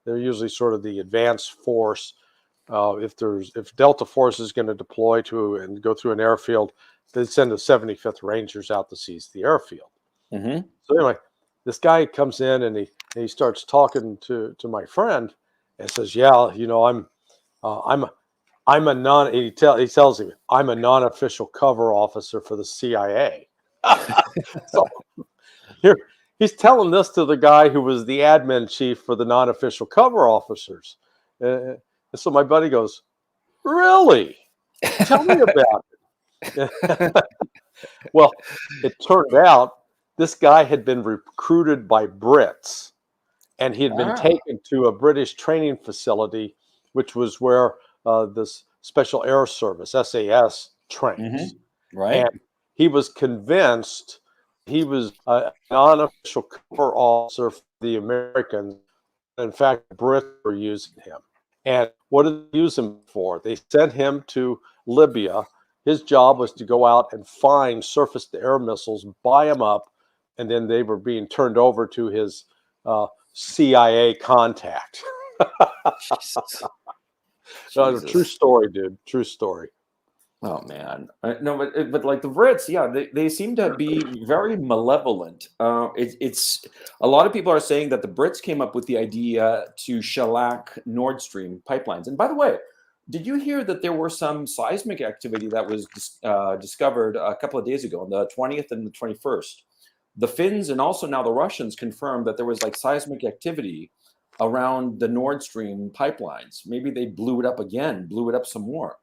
They're usually sort of the advanced force. If Delta Force is going to deploy to and go through an airfield, they send the 75th Rangers out to seize the airfield. Mm-hmm. So anyway, this guy comes in and he starts talking to my friend and says, "Yeah, you know, I'm a non." He tells him, "I'm a non-official cover officer for the CIA." So here he's telling this to the guy who was the admin chief for the non-official cover officers. And so my buddy goes, "Really? Tell me about it." Well, it turned out this guy had been recruited by Brits, and he had been Ah. taken to a British training facility, which was where this Special Air Service, SAS, trains. Mm-hmm. Right. And he was convinced he was a non-official cover officer for the Americans. In fact, the Brits were using him. And what did they use him for? They sent him to Libya. His job was to go out and find surface-to-air missiles, buy them up, and then they were being turned over to his CIA contact. Jesus. No, true story, dude. True story. Oh man, no, but like the Brits, yeah, they seem to be very malevolent. It's a lot of people are saying that the Brits came up with the idea to shellac Nord Stream pipelines. And by the way, did you hear that there were some seismic activity that was discovered a couple of days ago, on the 20th and the 21st? The Finns and also now the Russians confirmed that there was like seismic activity around the Nord Stream pipelines. Maybe they blew it up again, blew it up some more.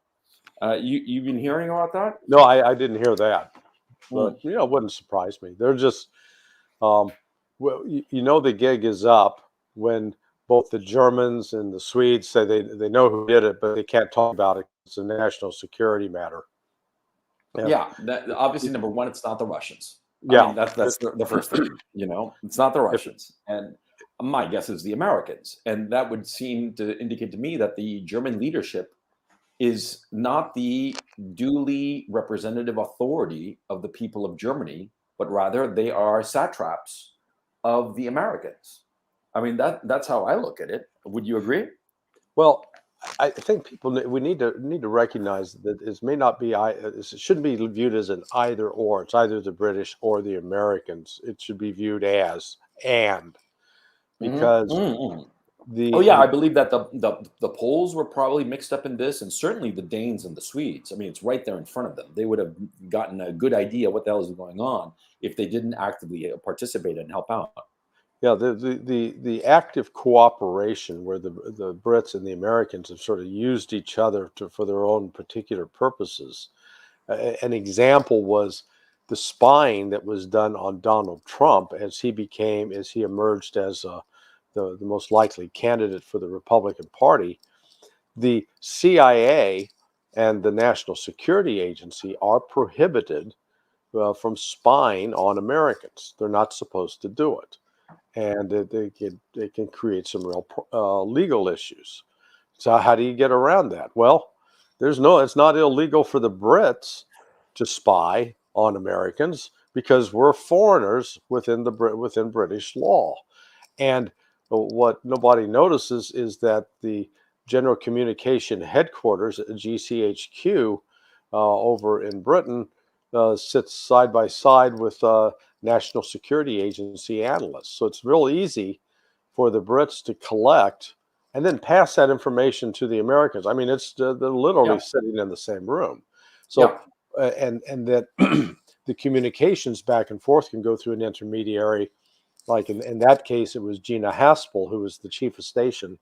You've been hearing about that? No, I didn't hear that, but Mm. it wouldn't surprise me. They're just, well, the gig is up when both the Germans and the Swedes say they know who did it, but they can't talk about it. It's a national security matter. Yeah, that, obviously, number one, it's not the Russians. I Yeah. mean, that's the first thing. It's not the If, Russians, and my guess is the Americans, and that would seem to indicate to me that the German leadership is not the duly representative authority of the people of Germany, but rather they are satraps of the Americans. I mean, that's how I look at it. Would you agree? well, I think we need to recognize that it may not be it shouldn't be viewed as an either or. It's either the British or the Americans. It should be viewed as and Mm-hmm. because Oh yeah, the I believe that the Poles were probably mixed up in this, and certainly the Danes and the Swedes. I mean, it's right there in front of them. They would have gotten a good idea what the hell is going on if they didn't actively participate and help out. Yeah, the active cooperation where the Brits and the Americans have sort of used each other for their own particular purposes. An example was the spying that was done on Donald Trump as he emerged as the most likely candidate for the Republican Party. The CIA and the National Security Agency are prohibited from spying on Americans. They're not supposed to do it, and they can create some real legal issues. So how do you get around that? Well, it's not illegal for the Brits to spy on Americans because we're foreigners within British law. And what nobody notices is that the General Communication Headquarters at GCHQ over in Britain sits side by side with National Security Agency analysts. So it's real easy for the Brits to collect and then pass that information to the Americans. I mean, they're literally Yeah, sitting in the same room. yeah, So and that the communications back and forth can go through an intermediary. Like in that case, it was Gina Haspel, who was the chief of station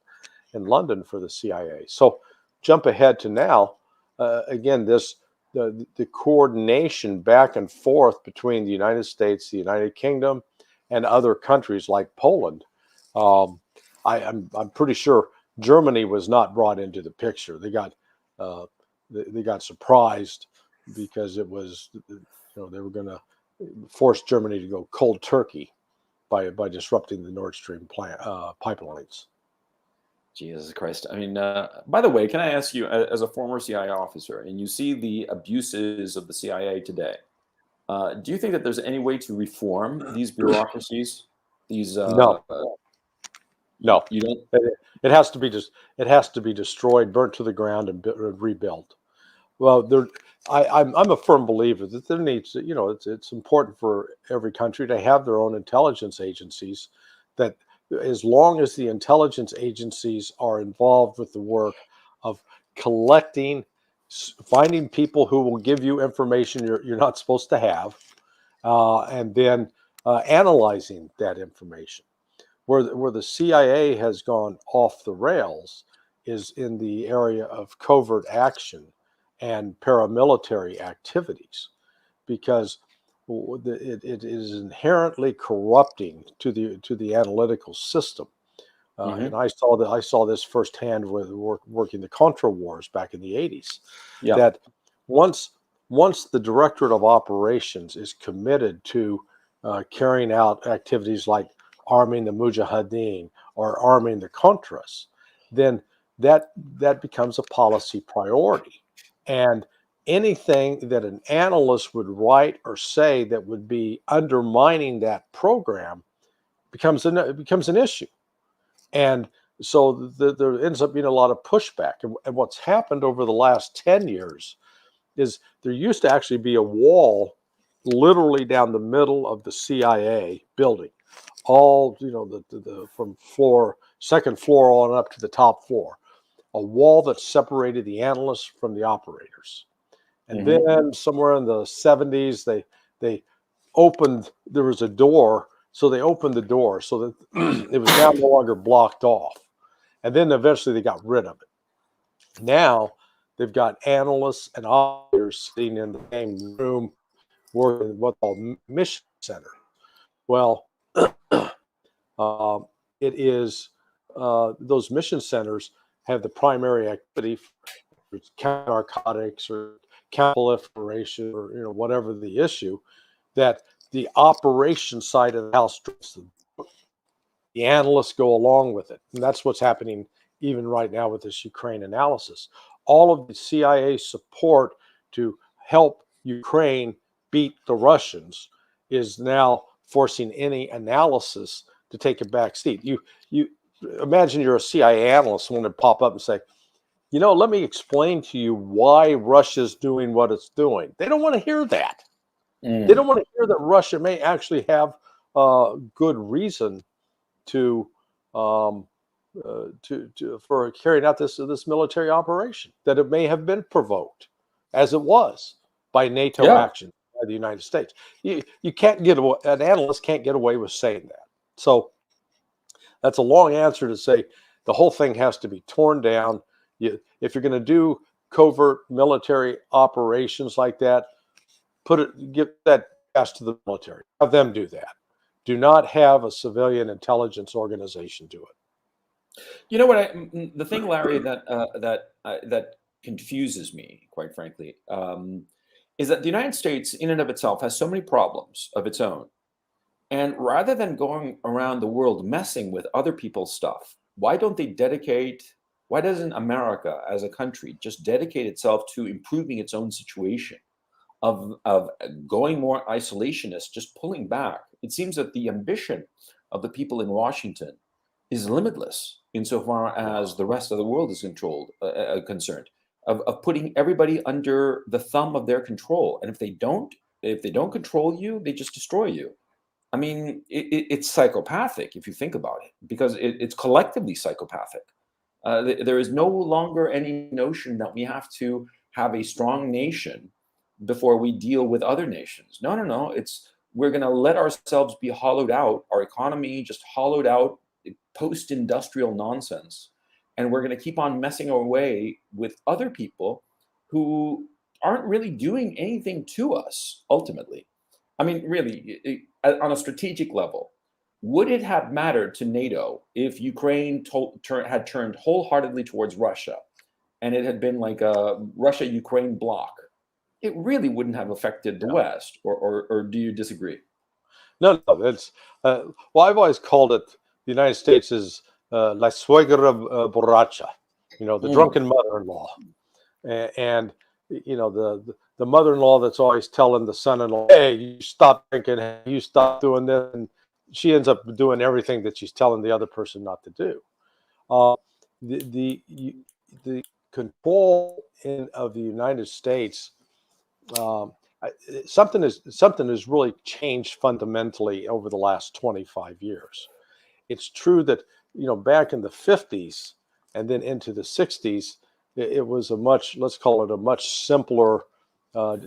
in London for the CIA. So jump ahead to now. Again, the coordination back and forth between the United States, the United Kingdom, and other countries like Poland. Um, I'm pretty sure Germany was not brought into the picture. Uh, they got surprised because it was, they were going to force Germany to go cold turkey by disrupting the Nord Stream pipelines. Jesus Christ. I mean, by the way, can I ask you, as a former CIA officer, and you see the abuses of the CIA today, do you think that there's any way to reform these bureaucracies? These No, no, you don't. it has to be it has to be destroyed, burnt to the ground, and rebuilt. Well, I'm a firm believer that there needs to, it's important for every country to have their own intelligence agencies. That as long as the intelligence agencies are involved with the work of collecting, finding people who will give you information you're not supposed to have, and then analyzing that information. Where the CIA has gone off the rails is in the area of covert action and paramilitary activities, because it is inherently corrupting to the analytical system. Mhm. And I saw this firsthand with working the Contra Wars back in the 80s. Yeah. That once the Directorate of Operations is committed to carrying out activities like arming the Mujahideen or arming the Contras, then that becomes a policy priority. And anything that an analyst would write or say that would be undermining that program becomes an issue. And so there ends up being a lot of pushback. And what's happened over the last 10 years is there used to actually be a wall literally down the middle of the CIA building, all, the from second floor on up to the top floor, a wall that separated the analysts from the operators. And Mhm. then somewhere in the 70s, they there was a door. So they opened the door so that it was now no longer blocked off. And then eventually they got rid of it. Now they've got analysts and operators sitting in the same room working in what's called mission center. Well, it is those mission centers have the primary activity for counter narcotics or counter proliferation or whatever the issue, that the operation side of the house drives the analysts go along with it. And that's what's happening even right now with this Ukraine analysis. All of the CIA support to help Ukraine beat the Russians is now forcing any analysis to take a back seat. You imagine you're a CIA analyst, someone would pop up and say, let me explain to you why Russia's doing what it's doing. They don't want to hear that. They Mm. don't want to hear that Russia may actually have good reason to for carrying out this military operation, that it may have been provoked, as it was, by NATO Yeah. action by the United States. You can't get away, an analyst can't get away with saying that. So that's a long answer to say the whole thing has to be torn down. If you're going to do covert military operations like that, give that task to the military. Have them do that. Do not have a civilian intelligence organization do it. You know what? The thing, Larry, that confuses me, quite frankly, is that the United States, in and of itself, has so many problems of its own. And rather than going around the world messing with other people's stuff, why don't they dedicate? Why doesn't America, as a country, just dedicate itself to improving its own situation? Of going more isolationist, just pulling back. It seems that the ambition of the people in Washington is limitless insofar as the rest of the world is concerned, of putting everybody under the thumb of their control. And if they don't control you, they just destroy you. I mean, it's psychopathic if you think about it, because it's collectively psychopathic. There is no longer any notion that we have to have a strong nation before we deal with other nations. No, no, no. It's we're going to let ourselves be hollowed out, our economy just hollowed out, post-industrial nonsense, and we're going to keep on messing our way with other people who aren't really doing anything to us ultimately. I mean, really, on a strategic level, would it have mattered to NATO if Ukraine had turned wholeheartedly towards Russia, and it had been like a Russia-Ukraine bloc? It really wouldn't have affected the West, or do you disagree? No, no, that's well, I've always called it the United States is la suegra borracha, the Mm. drunken mother-in-law, and the mother-in-law that's always telling the son-in-law, "Hey, you stop drinking, hey, you stop doing this," and she ends up doing everything that she's telling the other person not to do. Uh, the the the control of the United States. Um, something has really changed fundamentally over the last 25 years. It's true that back in the 50s and then into the 60s, it was a much, let's call it a much simpler uh,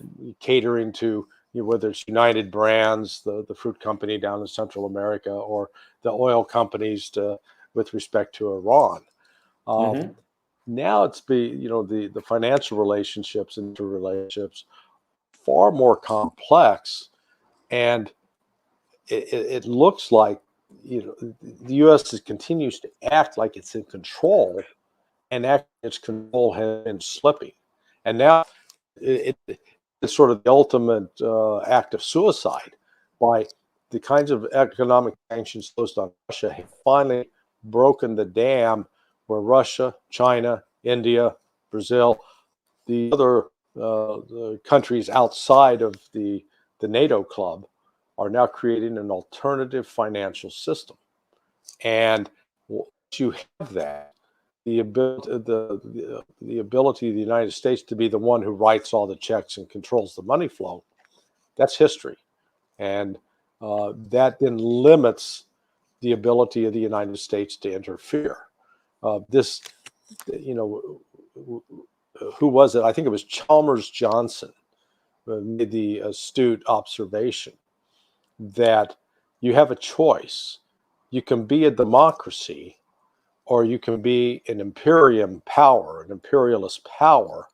catering to whether it's United Brands, the fruit company down in Central America, or the oil companies with respect to Iran. Um, Hmm. Now it's the financial relationships and interrelationships far more complex, and it looks like the U.S. continues to act like it's in control, and its control has been slipping, and now it's sort of the ultimate act of suicide by the kinds of economic sanctions imposed on Russia have finally broken the dam where Russia, China, India, Brazil, the other the countries outside of the NATO club are now creating an alternative financial system. And once you have that, the ability of the United States to be the one who writes all the checks and controls the money flow, that's history. And that then limits the ability of the United States to interfere. This, you know, who was it? I think it was Chalmers Johnson made the astute observation that you have a choice. You can be a democracy, or you can be an imperium power, an imperialist power,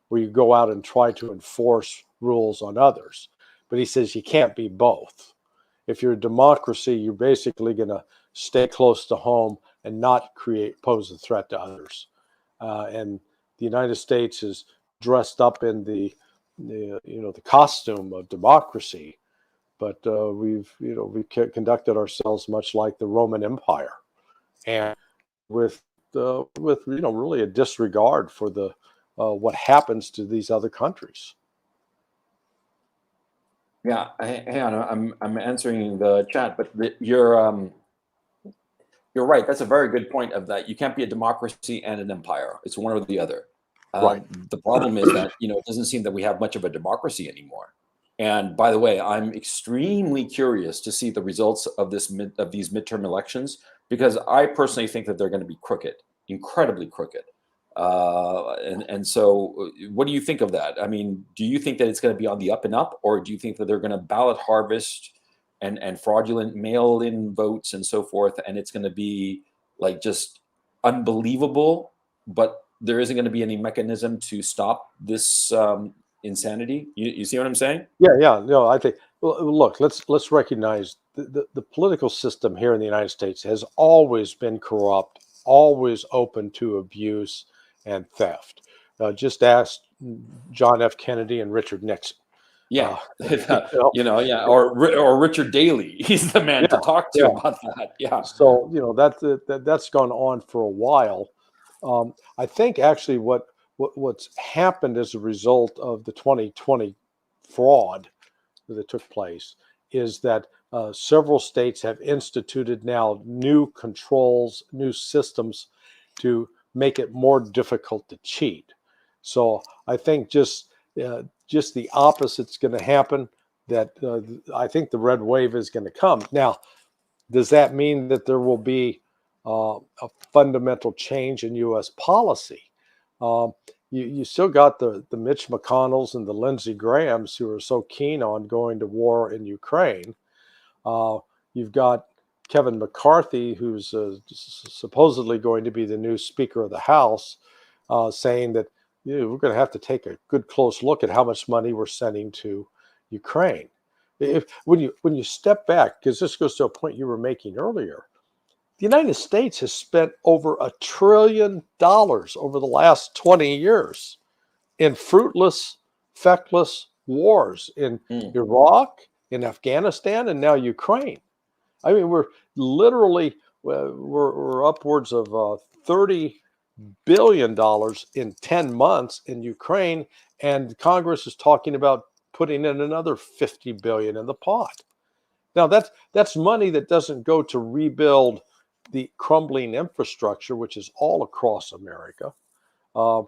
where you go out and try to enforce rules on others. But he says you can't be both. If you're a democracy, you're basically going to stay close to home and not pose a threat to others. And the United States is dressed up in the costume of democracy, but we've conducted ourselves much like the Roman Empire, and with really a disregard for the what happens to these other countries. Yeah, hang on. I'm answering the chat, but you're right. That's a very good point. Of that, you can't be a democracy and an empire. It's one or the other. Right. The problem is that it doesn't seem that we have much of a democracy anymore. And by the way, I'm extremely curious to see the results of these midterm elections, because I personally think that they're going to be crooked, incredibly crooked. And so, what do you think of that? I mean, do you think that it's going to be on the up and up, or do you think that they're going to ballot harvest and fraudulent mail-in votes and so forth, and it's going to be like just unbelievable, but there isn't going to be any mechanism to stop this insanity? You see what I'm saying? Yeah. No, I think. Well, look, let's recognize the political system here in the United States has always been corrupt, always open to abuse and theft. Just ask John F. Kennedy and Richard Nixon. Yeah. You know, Yeah, or Richard Daley. He's the man to yeah, talk to yeah. about that. Yeah. So that's gone on for a while. I think actually what's happened as a result of the 2020 fraud that took place is that several states have instituted now new controls, new systems to make it more difficult to cheat. So I think just the opposite's going to happen. That I think the red wave is going to come. Now, does that mean that there will be a fundamental change in U.S. policy? Um, you still got the Mitch McConnells and the Lindsey Grahams who are so keen on going to war in Ukraine. You've got Kevin McCarthy, who's supposedly going to be the new Speaker of the House, saying that we're going to have to take a good close look at how much money we're sending to Ukraine. When you step back, because this goes to a point you were making earlier, the United States has spent over $1 trillion over the last 20 years in fruitless, feckless wars in Iraq, in Afghanistan, and now Ukraine. I mean, we're literally we're upwards of $30 billion in 10 months in Ukraine, and Congress is talking about putting in another 50 billion in the pot. Now that's money that doesn't go to rebuild the crumbling infrastructure, which is all across America. Uh,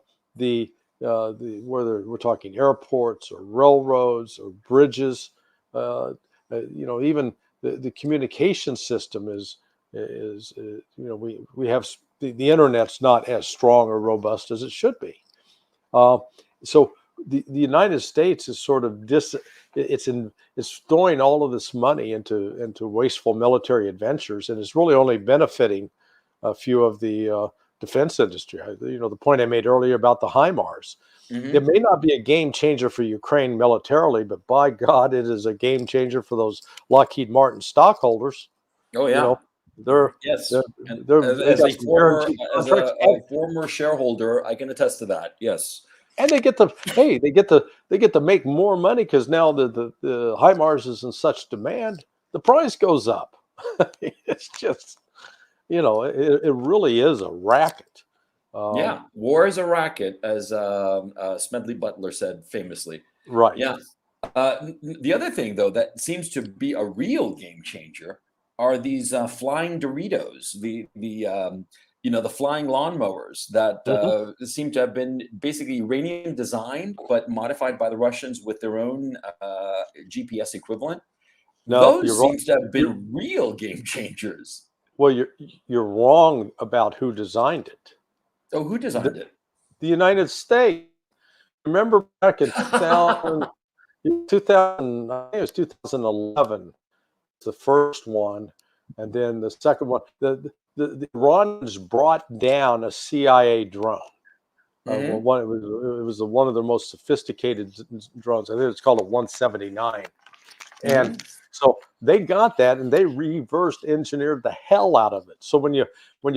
whether we're talking airports or railroads or bridges, even the communication system is we have the internet's not as strong or robust as it should be. So the United States is sort of it's throwing all of this money into wasteful military adventures, and it's really only benefiting a few of the defense industry. The point I made earlier about the HIMARS. It may not be a game changer for Ukraine militarily, but by God, it is a game changer for those Lockheed Martin stockholders. Oh yeah. Yes. As a former shareholder, I can attest to that. Yes. And they get to make more money because now the HIMARS is in such demand, the price goes up. It's just, it really is a racket. Yeah, war is a racket, as Smedley Butler said famously. Right. Yeah. The other thing, though, that seems to be a real game changer are these flying Doritos, the flying lawnmowers that seem to have been basically Iranian designed, but modified by the Russians with their own GPS equivalent. No, Those seems to have been real game changers. Well, you're wrong about who designed it. Oh, who designed it? The United States. Remember back in 2000, I think it was 2011, the first one, and then the second one. The Iranians brought down a CIA drone. It was one of their most sophisticated drones. I think it's called a 179. And so they got that, and they reverse engineered the hell out of it. So when you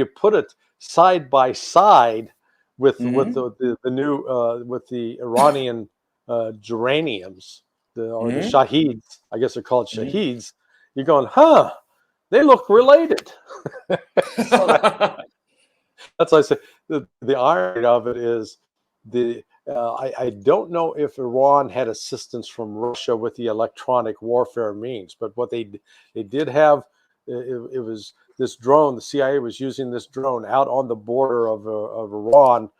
put it side by side with the new with the Iranian geraniums, the shaheeds, I guess they're called shaheeds, you're going, they look related. So that's why I say the irony of it is I don't know if Iran had assistance from Russia with the electronic warfare means, but what they did have, it was this drone. The CIA was using this drone out on the border of Iran,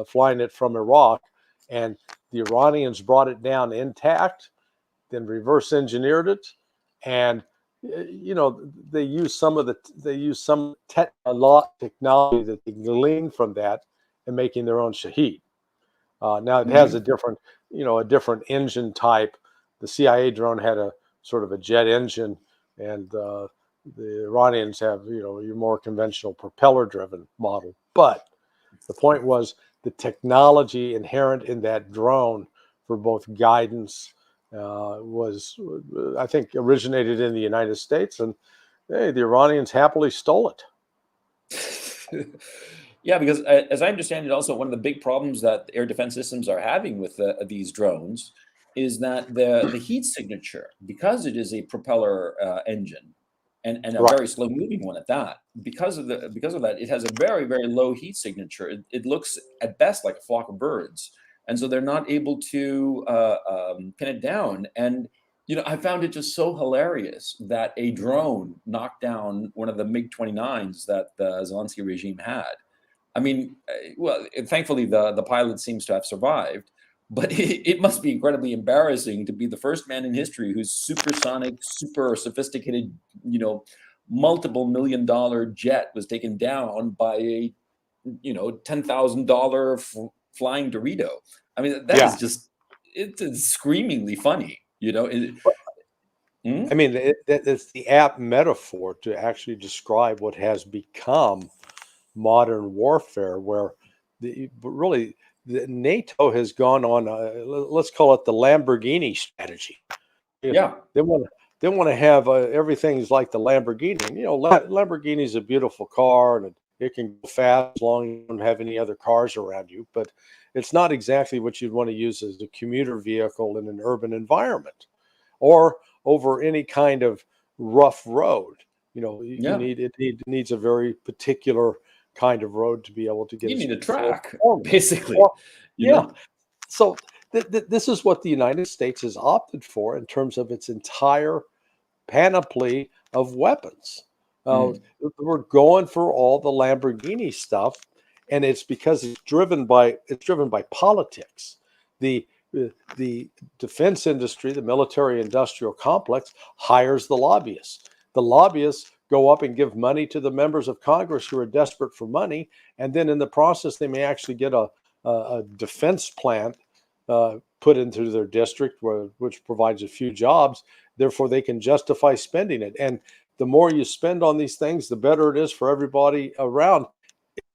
flying it from Iraq, and the Iranians brought it down intact, then reverse engineered it, and they use some technology that they gleaned from that and making their own Shaheed. Now it has a different engine type. The CIA drone had a sort of a jet engine, and the Iranians have your more conventional propeller-driven model. But the point was the technology inherent in that drone for both guidance was, I think, originated in the United States, and the Iranians happily stole it. Yeah, because as I understand it, also one of the big problems that air defense systems are having with these drones is that the heat signature, because it is a propeller engine and a very slow moving one at that, because of that, it has a very, very low heat signature. It looks at best like a flock of birds, and so they're not able to pin it down. And I found it just so hilarious that a drone knocked down one of the MiG-29s that the Zelensky regime had. I mean, well, thankfully the pilot seems to have survived, but it must be incredibly embarrassing to be the first man in history whose supersonic, super sophisticated, multiple $1 million jet was taken down by a, $10,000 flying Dorito. I mean, that is just, it's screamingly funny, I mean, it's the apt metaphor to actually describe what has become modern warfare, where really the NATO has gone on let's call it the Lamborghini strategy. Yeah. They want to have everything's like the Lamborghini. And, Lamborghini is a beautiful car, and it can go fast as long as you don't have any other cars around you. But it's not exactly what you'd want to use as a commuter vehicle in an urban environment, or over any kind of rough road. Yeah. It needs a very particular kind of road to be able to get You its need a full track, performance. basically. Well, You yeah. know. So this is what the United States has opted for in terms of its entire panoply of weapons. Mm. We're going for all the Lamborghini stuff, and it's because it's driven by politics. The the defense industry, the military industrial complex, hires the lobbyists. The lobbyists go up and give money to the members of Congress who are desperate for money, and then in the process, they may actually get a defense plant put into their district, which provides a few jobs. Therefore, they can justify spending it. And the more you spend on these things, the better it is for everybody around.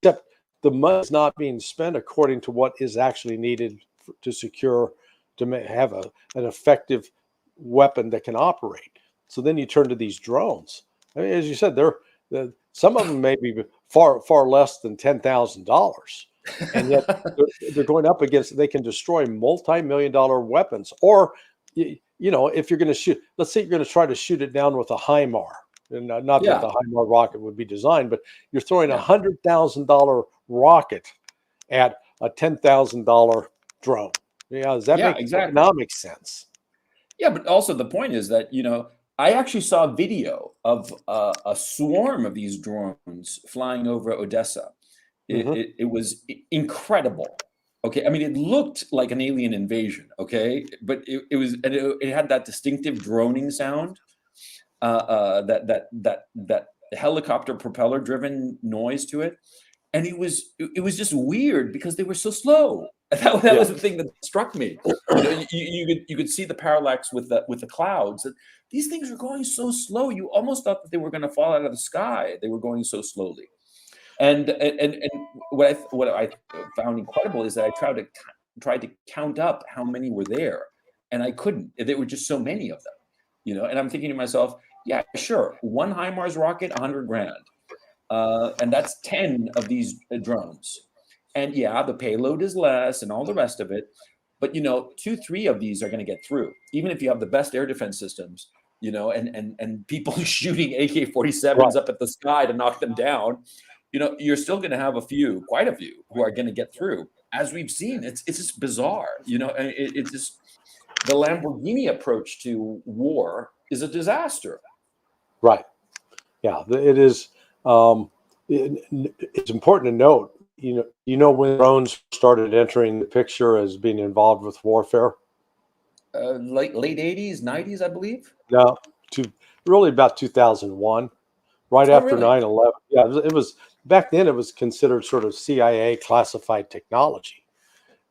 Except the money is not being spent according to what is actually needed to secure, to have an effective weapon that can operate. So then you turn to these drones. I mean, as you said, some of them may be far less than $10,000, and yet they're going up against. They can destroy multi-million-dollar weapons. Or if you're going to shoot, let's say you're going to try to shoot it down with a HIMAR, and not that Yeah. the HIMAR rocket would be designed, but you're throwing Yeah. $100,000 rocket at a $10,000 drone. Does that Yeah, make exactly. economic sense? Yeah, but also the point is that, I actually saw a video of a swarm of these drones flying over Odessa. Mm-hmm. It was incredible. Okay, I mean, it looked like an alien invasion. Okay, but it had that distinctive droning sound, that helicopter propeller driven noise to it, and it was just weird because they were so slow. That was the thing that struck me. You could see the parallax with the clouds. That these things were going so slow. You almost thought that they were going to fall out of the sky. They were going so slowly. And what I found incredible is that I tried to count up how many were there, and I couldn't. There were just so many of them. And I'm thinking to myself, yeah, sure, one HIMARS rocket, 100 grand. And that's 10 of these drones. And yeah, the payload is less and all the rest of it. But 2, 3 of these are going to get through, even if you have the best air defense systems, and people shooting AK-47s Right. up at the sky to knock them down. You're still going to have quite a few who are going to get through, as we've seen. It's just bizarre, and it's just the Lamborghini approach to war is a disaster. Right. Yeah, it is. It's important to note, when drones started entering the picture as being involved with warfare. Late 80s, 90s, I believe. No, really about 2001, right Oh, after really? 9/11. Yeah, it was back then. It was considered sort of CIA classified technology,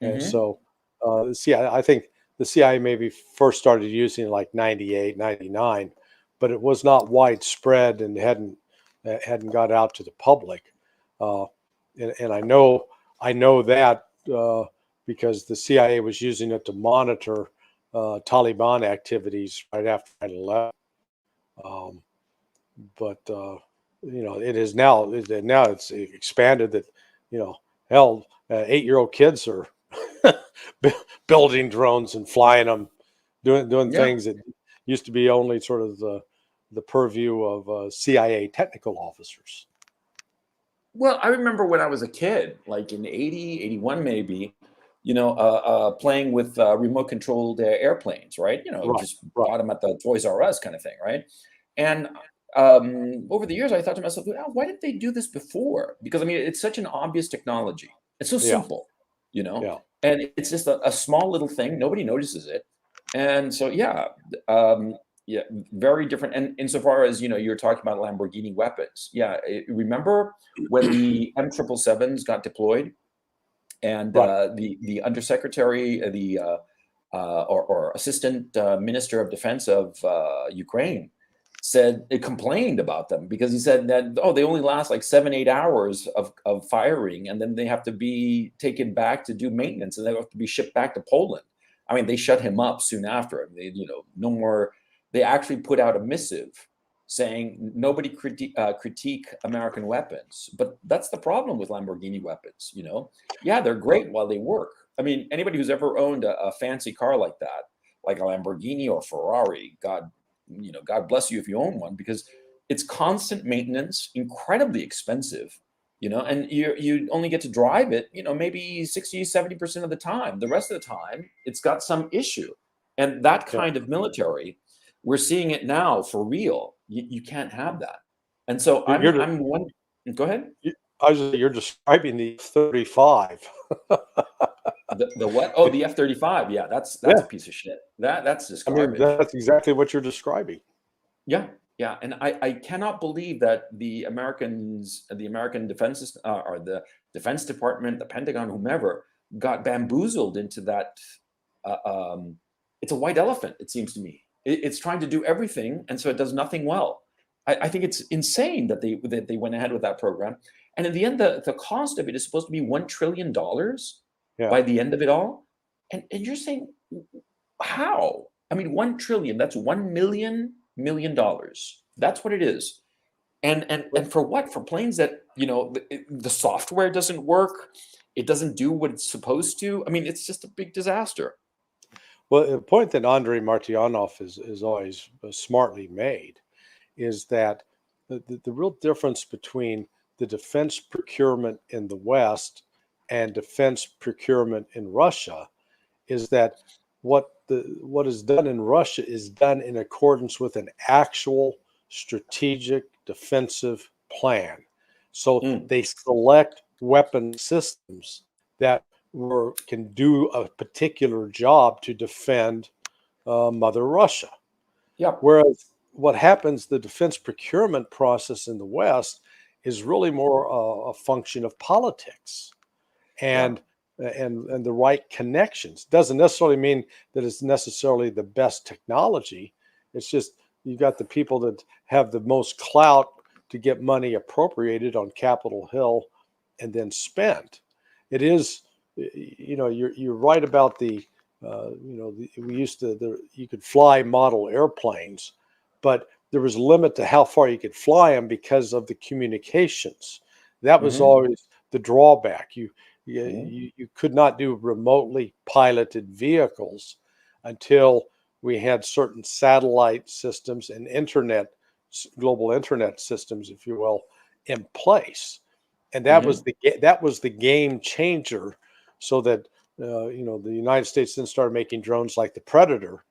and Hmm. so I think the CIA maybe first started using it like 98, 99, but it was not widespread and hadn't got out to the public. Uh, and I know that because the CIA was using it to monitor Taliban activities right after 9/11. Um, but it is now. Now it's expanded that hell, 8-year-old kids are building drones and flying them, doing Yeah. things that used to be only sort of the purview of CIA technical officers. Well, I remember when I was a kid, like in 80, 81, maybe, playing with remote controlled airplanes, right? Right, Just right. bought them at the Toys R Us kind of thing, right? And over the years, I thought to myself, "Oh, why didn't they do this before?" Because I mean, it's such an obvious technology. It's so Yeah, simple, yeah, and it's just a small little thing. Nobody notices it. And so, yeah, um, yeah, very different. And insofar as, you're talking about Lamborghini weapons. Yeah. Remember when the M777s got deployed, and right. the undersecretary, or assistant minister of defense of Ukraine said it complained about them because he said that, oh, they only last like 7, 8 hours of firing, and then they have to be taken back to do maintenance, and they have to be shipped back to Poland. I mean, they shut him up soon after. They, no more. They actually put out a missive saying nobody critique American weapons. But that's the problem with Lamborghini weapons. Yeah, they're great while they work. I mean, anybody who's ever owned a fancy car like that, like a Lamborghini or Ferrari, God bless you if you own one, because it's constant maintenance, incredibly expensive, and you only get to drive it, maybe 60, 70% of the time. The rest of the time, it's got some issue. And that Yeah. kind of military, we're seeing it now for real. You can't have that. And so I'm one. Go ahead. You're describing the F-35. The what? Oh, the F-35. Yeah, that's Yeah. a piece of shit. That's just I mean, garbage. that's exactly what you're describing. Yeah, yeah, and I cannot believe that the American defense or the Defense Department, the Pentagon, whomever, got bamboozled into that. It's a white elephant. It seems to me. It's trying to do everything, and so it does nothing well. I think it's insane that they went ahead with that program, and in the end, the cost of it is supposed to be $1 trillion Yeah. by the end of it all, and you're saying how? I mean, 1 trillion. That's $1 million. That's what it is. And for what? For planes that the software doesn't work. It doesn't do what it's supposed to. I mean, it's just a big disaster. Well, the point that Andrei Martyanov is always smartly made is that the real difference between the defense procurement in the West and defense procurement in Russia is that what is done in Russia is done in accordance with an actual strategic defensive plan. So they select weapon systems that can do a particular job to defend Mother Russia. Yeah. Whereas what happens, the defense procurement process in the West is really more a function of politics and the right connections. Doesn't necessarily mean that it's necessarily the best technology. It's just you got the people that have the most clout to get money appropriated on Capitol Hill and then spent. It is, you're right about you could fly model airplanes, but there was a limit to how far you could fly them because of the communications. That was always the drawback. You could not do remotely piloted vehicles until we had certain satellite systems and global internet systems, if you will, in place. And that was the game changer, so that the United States then started making drones like the Predator,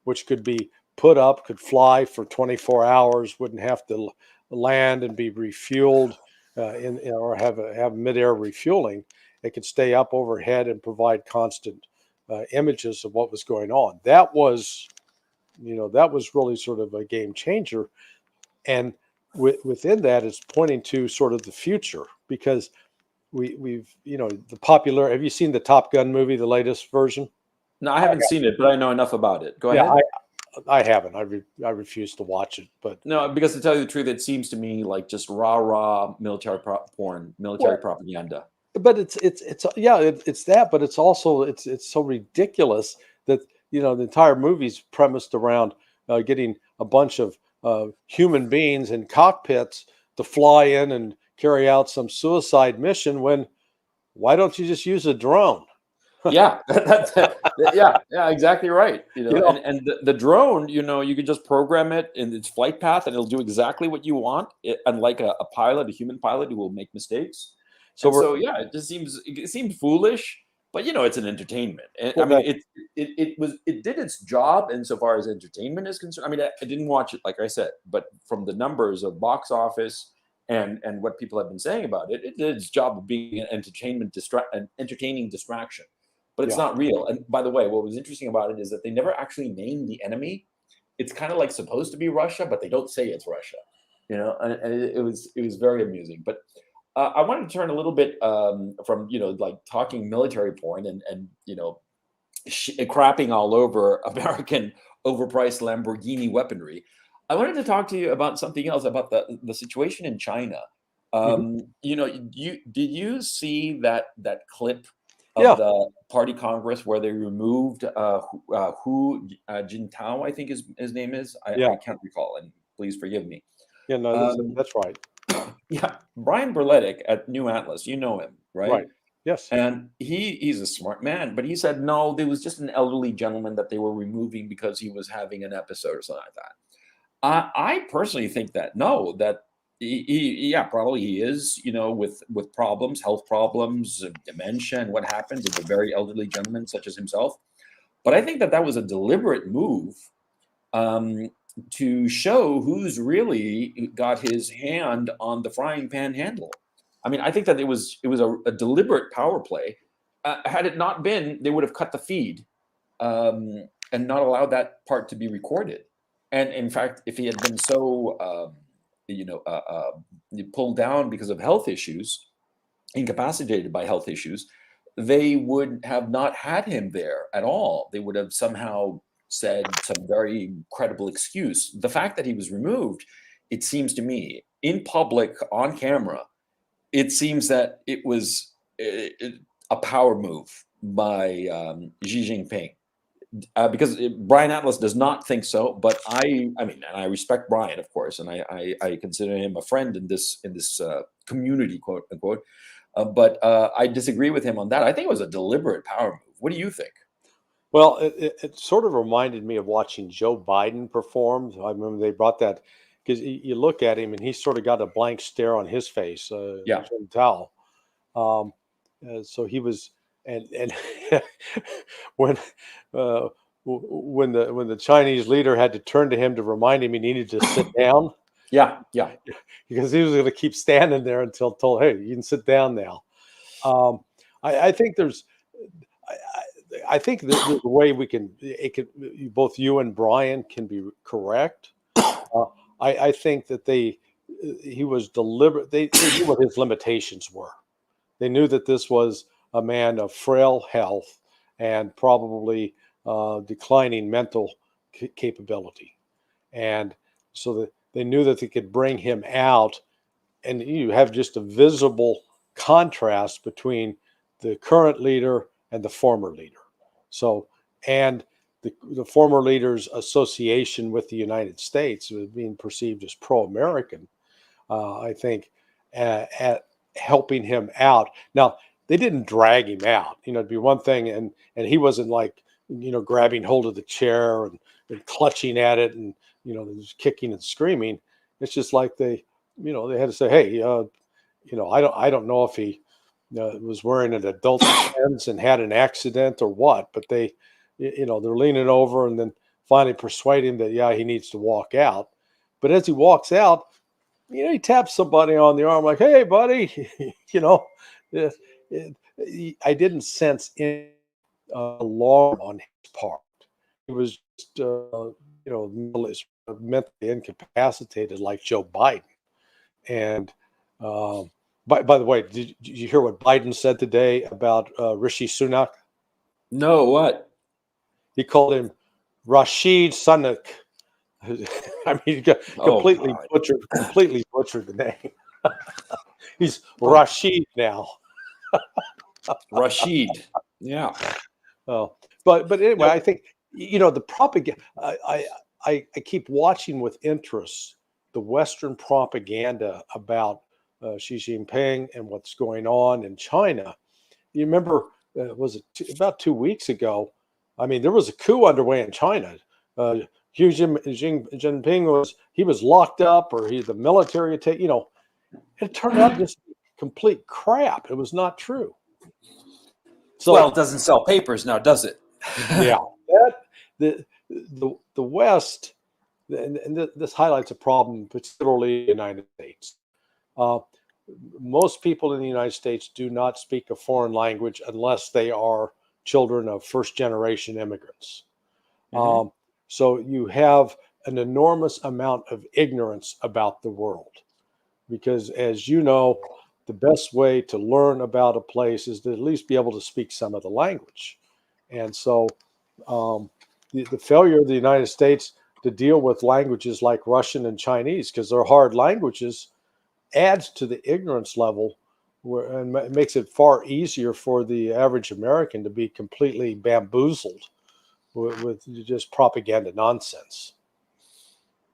which could be put up, could fly for 24 hours, wouldn't have to land and be refueled or have midair refueling. It could stay up overhead and provide constant images of what was going on. That was really sort of a game changer. And within that, it's pointing to sort of the future, because we've the popular. Have you seen the Top Gun movie, the latest version? No, I haven't seen it, but I know enough about it. Go ahead. I haven't. I refuse to watch it. But no, because to tell you the truth, it seems to me like just raw military porn, military propaganda. But it's that. But it's also it's so ridiculous that the entire movie's premised around getting a bunch of human beings in cockpits to fly in and carry out some suicide mission. Why don't you just use a drone? Yeah, exactly right. And the drone, you can just program it in its flight path, and it'll do exactly what you want. Unlike a human pilot who will make mistakes. So it seemed foolish, but it's an entertainment. And Well, I mean, it did its job insofar as entertainment is concerned. I mean, I didn't watch it, like I said, but from the numbers of box office and what people have been saying about it, it did its job of being an entertaining distraction. But it's not real. And by the way, what was interesting about it is that they never actually named the enemy. It's kind of like supposed to be Russia, but they don't say it's Russia. And it was very amusing. But I wanted to turn a little bit from like talking military porn and crapping all over American overpriced Lamborghini weaponry. I wanted to talk to you about something else, about the situation in China. Did you see that clip of Yeah. the party congress where they removed Hu Jintao, I think his name is. Yeah. I can't recall, and please forgive me. Yeah. No, Um, that's right. yeah, Brian Berletic at New Atlas, you know him, right? Right. Yes. And he's a smart man, but he said no, there was just an elderly gentleman that they were removing because he was having an episode or something like that. I personally think that no, that yeah, probably he is, with problems, health problems, dementia, and what happens with a very elderly gentleman such as himself. But I think that that was a deliberate move, um, to show who's really got his hand on the frying pan handle. I mean, I think that it was a deliberate power play. Had it not been, they would have cut the feed, and not allowed that part to be recorded. And in fact, if he had been so pulled down because of health issues, incapacitated by health issues, they would have not had him there at all. They would have somehow said some very credible excuse. The fact that he was removed, it seems to me, in public, on camera, it seems that it was a power move by Xi Jinping. Because Brian Atlas does not think so, but I mean, and I respect Brian, of course, and I consider him a friend in this community, quote unquote. But I disagree with him on that. I think it was a deliberate power move. What do you think? Well, it sort of reminded me of watching Joe Biden perform. I remember they brought that because you look at him and he's sort of got a blank stare on his face. Yeah, Jim Tao. Um, so he was, and when uh, when the Chinese leader had to turn to him to remind him he needed to sit down yeah. because he was going to keep standing there until told, "Hey, you can sit down now." Um, I think there's. I think the way we can, it could, both you and Brian can be correct. I think that he was deliberate. They knew what his limitations were. They knew that this was a man of frail health and probably declining mental capability. And so that they knew that they could bring him out, and you have just a visible contrast between the current leader and the former leader. So, and the former leader's association with the United States was being perceived as pro-American. I think at helping him out. Now, they didn't drag him out. It'd be one thing, and he wasn't like grabbing hold of the chair and clutching at it and just kicking and screaming. It's just like they had to say, hey, I don't know if he was wearing an adult lens and had an accident or what, but they're leaning over and then finally persuade him that yeah, he needs to walk out. But as he walks out, he taps somebody on the arm like, "Hey, buddy," it, I didn't sense any alarm on his part. He was just, mentally incapacitated like Joe Biden. And by the way, did you hear what Biden said today about Rishi Sunak? No, what? He called him Rashid Sunak. I mean, he Oh God, completely butchered the name. He's Rashid now. Rashid. Yeah, Oh, but anyway, yep. I think the propaganda. I keep watching with interest the Western propaganda about Xi Jinping and what's going on in China. You remember, was it about 2 weeks ago? I mean, there was a coup underway in China. Xi Jinping was locked up, or the military had taken. It turned out just complete crap. It was not true. Well, So it doesn't sell papers now, does it? yeah, that the West, and this highlights a problem, particularly in the United States. Uh, most people in the United States do not speak a foreign language unless they are children of first generation immigrants. Mhm. So you have an enormous amount of ignorance about the world, because as you know, the best way to learn about a place is to at least be able to speak some of the language. And so the failure of the United States to deal with languages like Russian and Chinese, because they're hard languages, adds to the ignorance level and it makes it far easier for the average American to be completely bamboozled with just propaganda nonsense.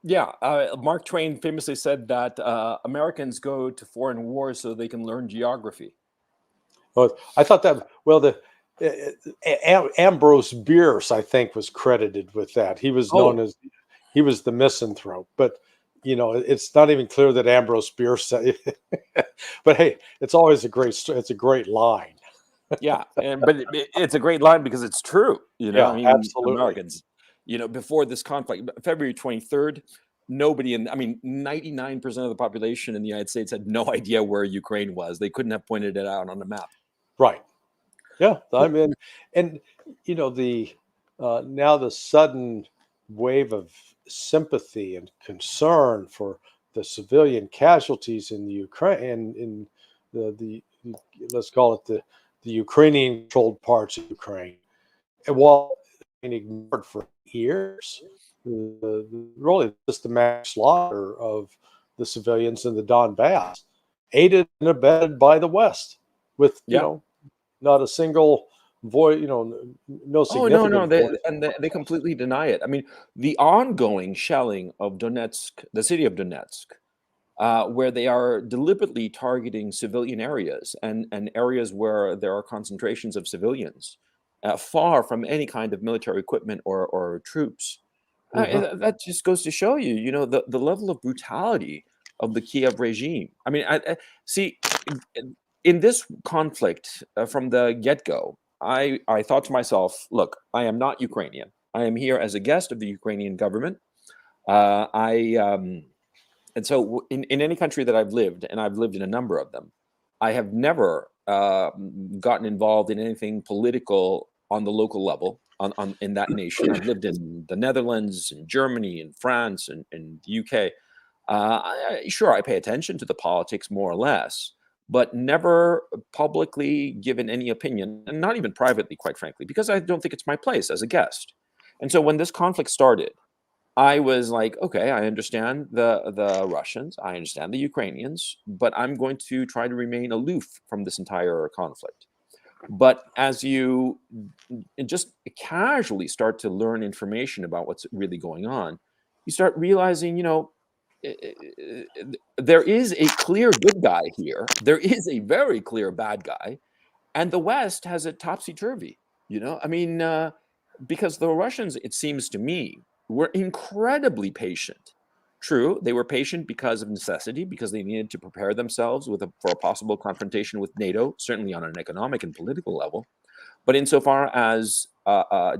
Yeah, Mark Twain famously said that Americans go to foreign wars so they can learn geography. Well, I thought that, well, Ambrose Bierce, I think, was credited with that. He was known Oh, as, he was the misanthrope, but it's not even clear that Ambrose Bierce said but hey, it's always it's a great line. yeah, but it's a great line because it's true. I Yeah, mean, absolutely. Americans, before this conflict, February 23rd, nobody I mean, 99% of the population in the United States had no idea where Ukraine was. They couldn't have pointed it out on a map. Right. Yeah. I But mean, and the now the sudden wave of sympathy and concern for the civilian casualties in the Ukraine, in the let's call it the Ukrainian controlled parts of Ukraine, and while being ignored for years, really just the mass slaughter of the civilians in the Donbass, aided and abetted by the West, with yeah. not a single voice, no Oh, no, no, significant voice. they completely deny it. I mean, the ongoing shelling of Donetsk, the city of Donetsk, where they are deliberately targeting civilian areas and areas where there are concentrations of civilians, far from any kind of military equipment or troops. Uh-huh. That just goes to show you, the level of brutality of the Kiev regime. I mean, I see in this conflict from the get-go, I thought to myself, look, I am not Ukrainian. I am here as a guest of the Ukrainian government. I And so in any country that I've lived, and I've lived in a number of them, I have never gotten involved in anything political on the local level in that nation. I've lived in the Netherlands, in Germany, in France, and the UK. Sure, I pay attention to the politics more or less, but never publicly given any opinion, and not even privately, quite frankly, because I don't think it's my place as a guest. And so when this conflict started, I was like, okay, I understand the Russians, I understand the Ukrainians, but I'm going to try to remain aloof from this entire conflict. But as you just casually start to learn information about what's really going on, you start realizing, there is a clear good guy here. There is a very clear bad guy, and the West has it topsy turvy. I mean, because the Russians, it seems to me, were incredibly patient. True, they were patient because of necessity, because they needed to prepare themselves for a possible confrontation with NATO, certainly on an economic and political level. But insofar as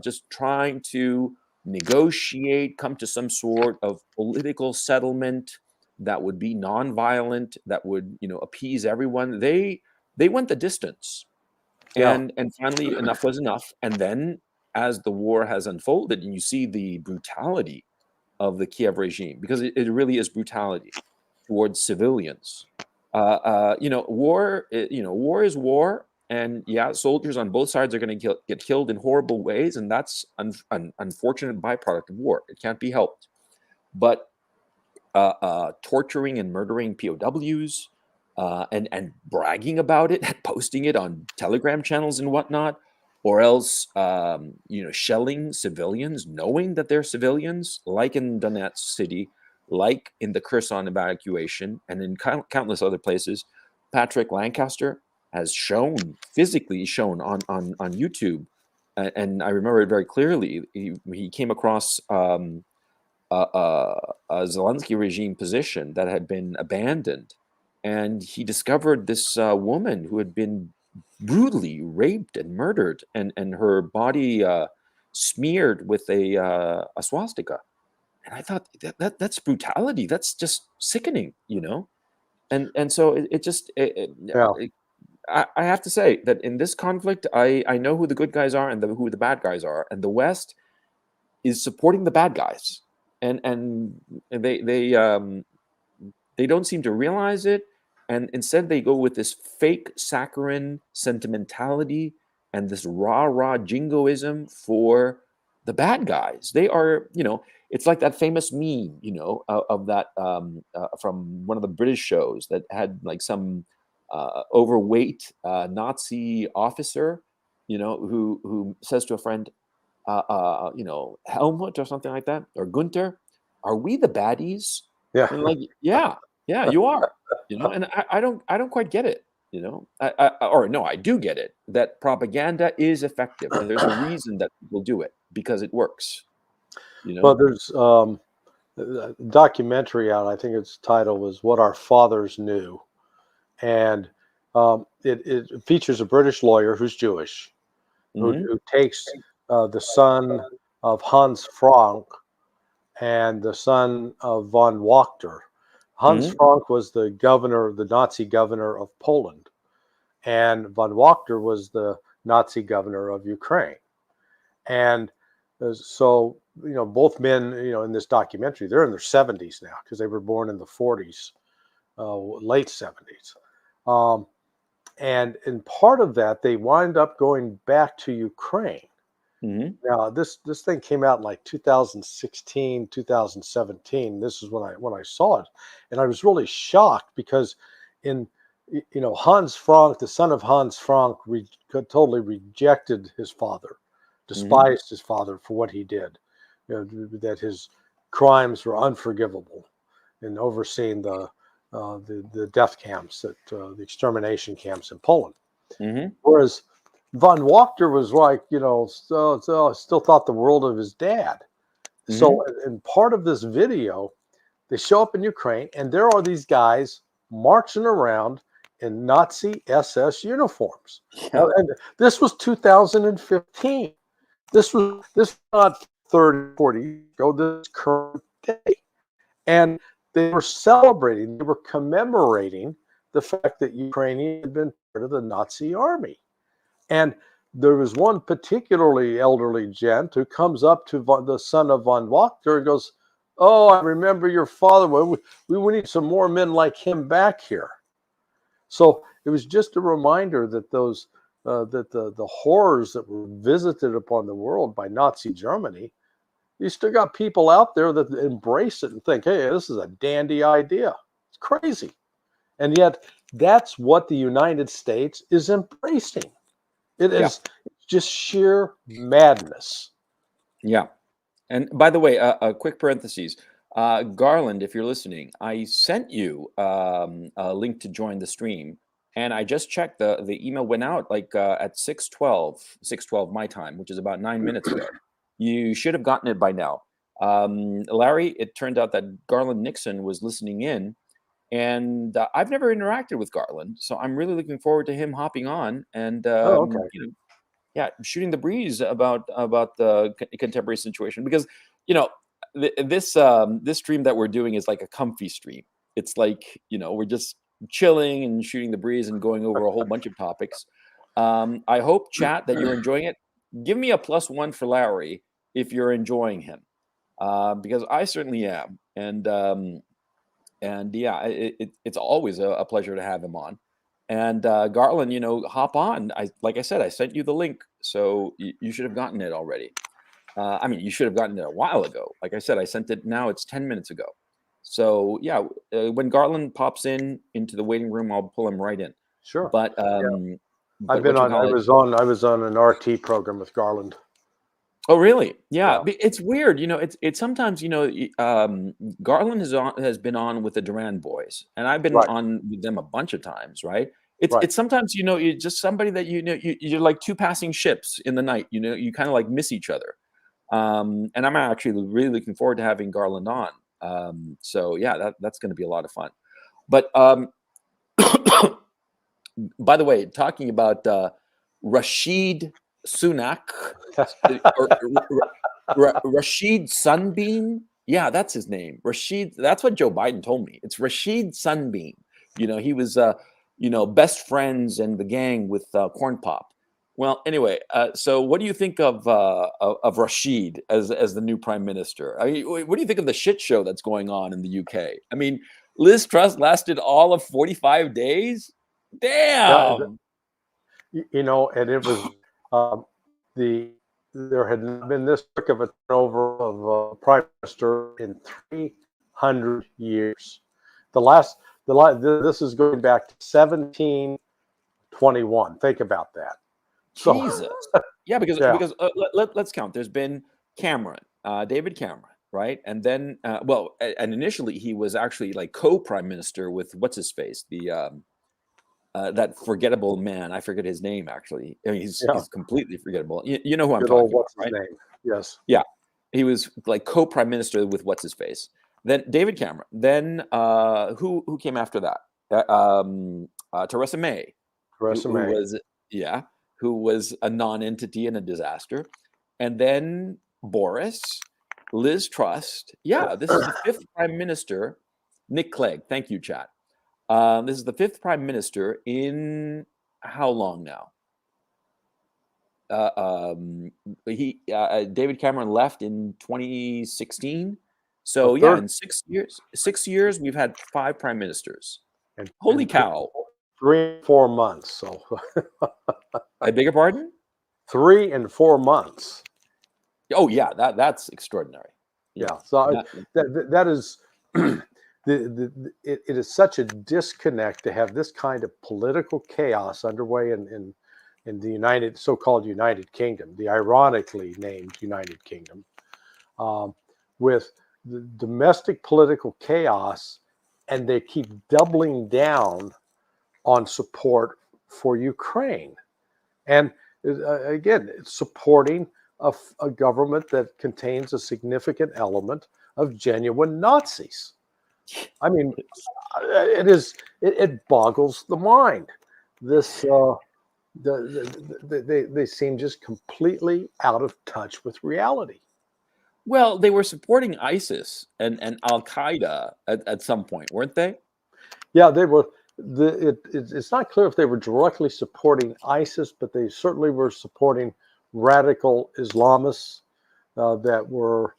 just trying to negotiate, come to some sort of political settlement that would be nonviolent, that would appease everyone, they went the distance. Yeah. And finally, enough was enough. And then, as the war has unfolded, and you see the brutality of the Kiev regime, because it really is brutality towards civilians. War is war, and yeah, soldiers on both sides are going to get killed in horrible ways, and that's an unfortunate byproduct of war. It can't be helped. But torturing and murdering POWs, and bragging about it, and posting it on Telegram channels and whatnot, or else shelling civilians, knowing that they're civilians, like in Donetsk city, like in the Kherson evacuation, and in countless other places. Patrick Lancaster has physically shown on YouTube, and I remember it very clearly. He came across a Zelensky regime position that had been abandoned. And he discovered this woman who had been brutally raped and murdered, and her body smeared with a swastika. And I thought that's brutality. That's just sickening. And so it just Yeah. I have to say that in this conflict, I know who the good guys are and who the bad guys are, and the West is supporting the bad guys, and they don't seem to realize it, and instead they go with this fake saccharine sentimentality and this rah jingoism for the bad guys. They are, it's like that famous meme, of that from one of the British shows that had like some overweight Nazi officer, who says to a friend, Helmut or something like that, or Gunther, are we the baddies? Yeah. And like, yeah, you are, and I don't quite get it, or no, I do get it, that propaganda is effective, and there's a reason that people do it, because it works, Well, there's a documentary out. I think its title was "What Our Fathers Knew," and it features a British lawyer who's Jewish, who takes the son of Hans Frank and the son of von Wachter. Hans Frank was the governor, the Nazi governor of Poland, and von Wachter was the Nazi governor of Ukraine. And so, both men, in this documentary, they're in their 70s now because they were born in the 40s, late 70s. And in part of that, they wind up going back to Ukraine. Now, this thing came out in like 2016, 2017. This is when I saw it, and I was really shocked because Hans Frank, the son of Hans Frank, totally rejected his father, despised his father for what he did, that his crimes were unforgivable, in overseeing the death camps, the extermination camps in Poland. Whereas von Wachter was like, still thought the world of his dad. So in part of this video, they show up in Ukraine, and there are these guys marching around in Nazi SS uniforms. And this was 2015. This was not 30, 40 years ago. This current day. And they were celebrating, they were commemorating the fact that Ukrainians had been part of the Nazi army. And there was one particularly elderly gent who comes up to the son of von Wachter and goes, "Oh, I remember your father. We need some more men like him back here." So it was just a reminder that that the horrors that were visited upon the world by Nazi Germany, you still got people out there that embrace it and think, "Hey, this is a dandy idea." It's crazy. And yet that's what the United States is embracing. It is just sheer madness. Yeah. And by the way, a quick parenthesis. Garland, if you're listening, I sent you a link to join the stream, and I just checked, the email went out like at 6:12 my time, which is about 9 minutes ago. You should have gotten it by now. Larry, it turned out that Garland Nixon was listening in, and I've never interacted with Garland, so I'm really looking forward to him hopping on and Okay. shooting the breeze about the contemporary situation, because this stream that we're doing is like a comfy stream. It's like, we're just chilling and shooting the breeze and going over a whole bunch of topics. I hope, chat, that you're enjoying it. Give me a +1 for Larry if you're enjoying him, because I certainly am. And yeah, it's always a pleasure to have him on. And Garland, hop on. Like I said, I sent you the link, so you should have gotten it already. I mean, you should have gotten it a while ago. Like I said, I sent it now. It's 10 minutes ago. So yeah, when Garland pops into the waiting room, I'll pull him right in. Sure. But I've been on. I was on an RT program with Garland. Oh, really? Yeah. It's weird. It's sometimes, Garland has been on with the Duran boys, and I've been on with them a bunch of times, right? It's sometimes, you're just somebody that, you're like two passing ships in the night, you kind of like miss each other. And I'm actually really looking forward to having Garland on. So yeah, that's going to be a lot of fun. But by the way, talking about Rashid Sunak, Rashid Sunbeam. Yeah, that's his name. Rashid. That's what Joe Biden told me. It's Rashid Sunbeam. He was, best friends and the gang with Corn Pop. Well, anyway, so what do you think of Rashid as the new prime minister? I mean, what do you think of the shit show that's going on in the UK? I mean, Liz Truss lasted all of 45 days. Damn. And it was there had not been this quick of a turnover of prime minister in 300 years. The This is going back to 1721. Think about that. So, Jesus. Yeah, because yeah, let's count. There's been Cameron, David Cameron, right? And then and initially he was actually like co-prime minister with what's his face, the that forgettable man. I forget his name actually. I mean, he's yeah. completely forgettable. You know who I'm Good old talking about, what's his right? name? Yes. Yeah, he was like co-prime minister with what's his face. Then David Cameron. Then who came after that? Theresa May, who Resume. was yeah, who was a non-entity and a disaster, and then Boris, Liz Truss. Yeah, this is the fifth prime minister. Nick Clegg, thank you, chat. This is the fifth prime minister in how long now? David Cameron left in 2016. So The yeah, third in 6 years we've had 5 prime ministers. and, Holy and cow! 3 and 4 months. So I beg your pardon? 3 and 4 months. Oh yeah, that's extraordinary. Yeah. So that is it is such a disconnect to have this kind of political chaos underway in the so-called United Kingdom, the ironically named United Kingdom, with the domestic political chaos, and they keep doubling down on support for Ukraine. And again, it's supporting a government that contains a significant element of genuine Nazis. I mean, it boggles the mind. This they seem just completely out of touch with reality. Well, they were supporting ISIS and Al Qaeda at some point, weren't they? Yeah, they were. It's not clear if they were directly supporting ISIS, but they certainly were supporting radical Islamists that were,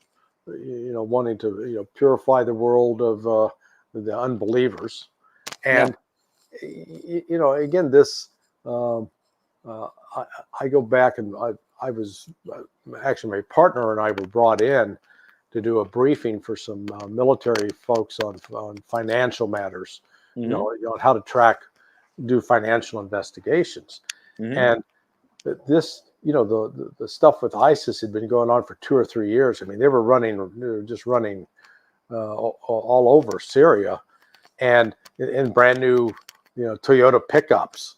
wanting to, purify the world of the unbelievers. And again, this I go back, and I was actually, my partner and I were brought in to do a briefing for some military folks on financial matters, how to do financial investigations. And this, the stuff with ISIS had been going on for 2 or 3 years. I mean, they were just running all over Syria, and in brand new, Toyota pickups.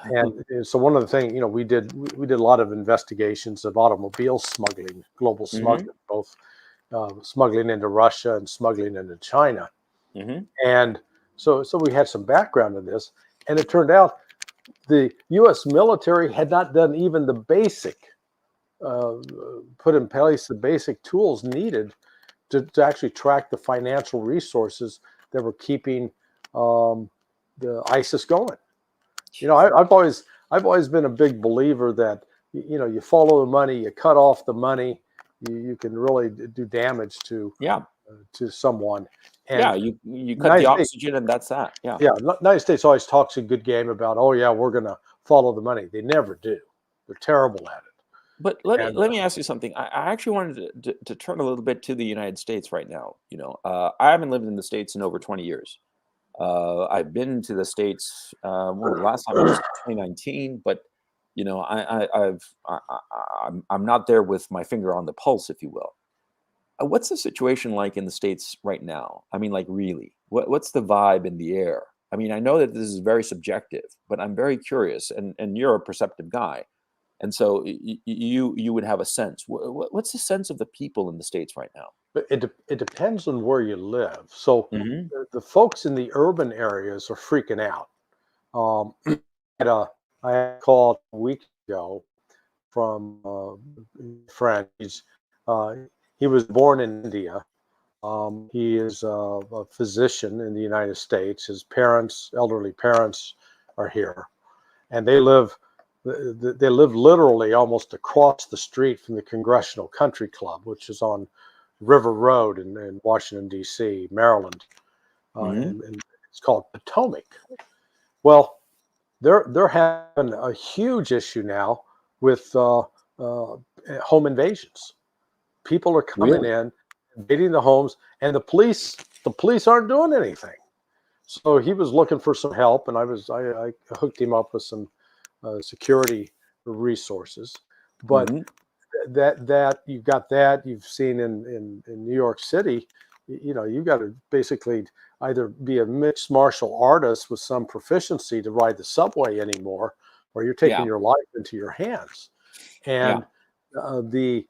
And so one of the things, we did a lot of investigations of automobile smuggling, global smuggling, both smuggling into Russia and smuggling into China. And so we had some background in this, and it turned out the U.S. military had not done even the basic, put in place the basic tools needed to actually track the financial resources that were keeping the ISIS going. I've always been a big believer that you follow the money, you cut off the money, you can really do damage to someone. And you cut the oxygen, and that's that. Yeah, United States always talks a good game about, oh yeah, we're going to follow the money. They never do. They're terrible at it. But let me ask you something. I actually wanted to turn a little bit to the United States right now. I haven't lived in the States in over 20 years. I've been to the States. The last time was 2019, but I'm not there with my finger on the pulse, if you will. What's the situation like in the States right now? I mean, like, really, what's the vibe in the air? I mean, I know that this is very subjective, but I'm very curious, and you're a perceptive guy, and so you would have a sense. What's the sense of the people in the States right now? But it depends on where you live. So the folks in the urban areas are freaking out. I had a call a week ago from a friend. He was born in India. He is a physician in the United States. His elderly parents, are here, and they live literally almost across the street from the Congressional Country Club, which is on River Road in Washington, D.C., Maryland, and it's called Potomac. Well, they're having a huge issue now with home invasions. People are coming in, invading the homes, and the police aren't doing anything. So he was looking for some help, and I hooked him up with some security resources. But Hmm. that you've got that you've seen in New York City, you know, you've got to basically either be a mixed martial artist with some proficiency to ride the subway anymore, or you're taking Yeah. your life into your hands. Yeah. And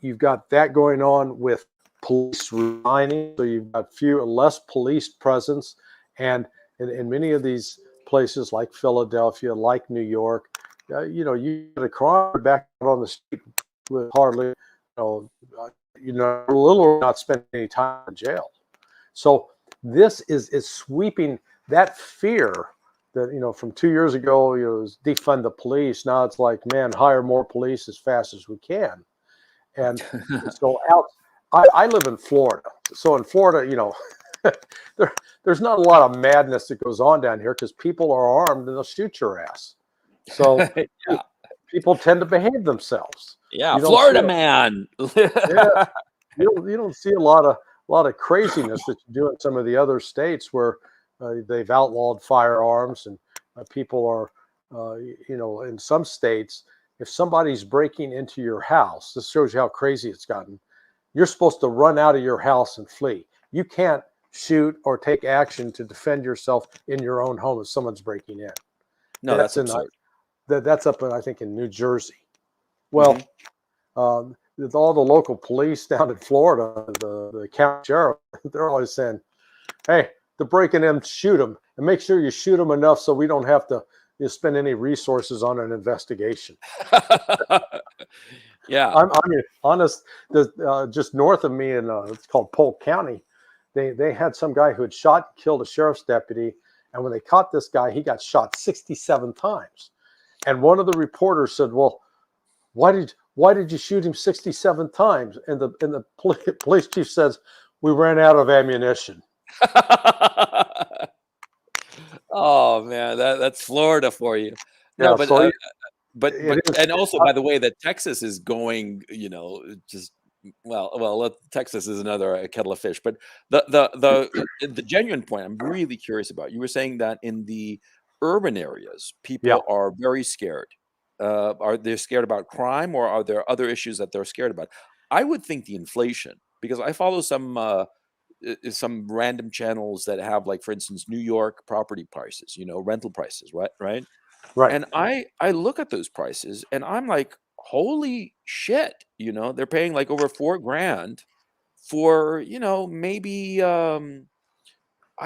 you've got that going on with police resigning, so you've got less police presence, and in many of these places like Philadelphia, like New York, you know, you get a crime back out on the street with hardly, a little or not spending any time in jail. So this is sweeping that fear that, you know, from 2 years ago, it was defund the police. Now it's like, man, hire more police as fast as we can. And so I live in Florida. So in Florida, you know, there's not a lot of madness that goes on down here because people are armed and they'll shoot your ass. So Yeah. people tend to behave themselves. Yeah. You don't see Florida man. yeah, you don't see a lot of craziness that you do in some of the other states where they've outlawed firearms, and people are, you know, in some states, if somebody's breaking into your house, this shows you how crazy it's gotten. You're supposed to run out of your house and flee. You can't shoot or take action to defend yourself in your own home if someone's breaking in. No, that's absurd. That's up in, I think, in New Jersey. Hmm. Well, with all the local police down in Florida, the county sheriff, they're always saying, "Hey, they're breaking in, shoot them, and make sure you shoot them enough so we don't have to spend any resources on an investigation." Yeah. I mean, honest, just north of me in it's called Polk County, they had some guy who had shot and killed a sheriff's deputy, and when they caught this guy, he got shot 67 times. And one of the reporters said, "Well, why did you shoot him 67 times?" And the police chief says, "We ran out of ammunition." Oh man, that's Florida for you. No, Yeah, but so but it is. and also by the way that Texas is going, you know, just Texas is another kettle of fish. But the genuine point I'm really curious about. You were saying that in the urban areas, Yeah. people are very scared. Are they scared about crime, or are there other issues that they're scared about? I would think the inflation, because I follow some random channels that have, like, for instance, New York property prices, you know, rental prices, right? Right. And I look at those prices and I'm like, holy shit, you know, they're paying like over 4 grand for, you know, maybe I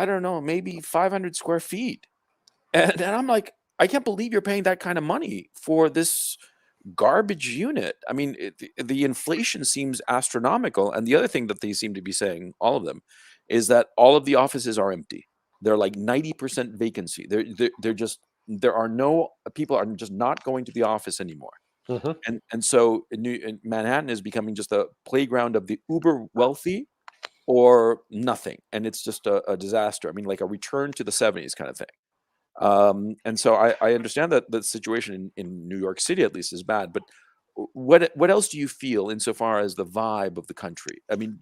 don't know, maybe 500 square feet. And I'm like, I can't believe you're paying that kind of money for this garbage unit. I mean, the inflation seems astronomical. And the other thing that they seem to be saying, all of them, is that all of the offices are empty. They're like 90% vacancy. They're just, there are no people are just not going to the office anymore. Hmm. And so Manhattan is becoming just a playground of the uber wealthy or nothing. And it's just a disaster. I mean, like a return to the 70s kind of thing. And so I understand that the situation in New York City at least is bad, but what else do you feel insofar as the vibe of the country? I mean,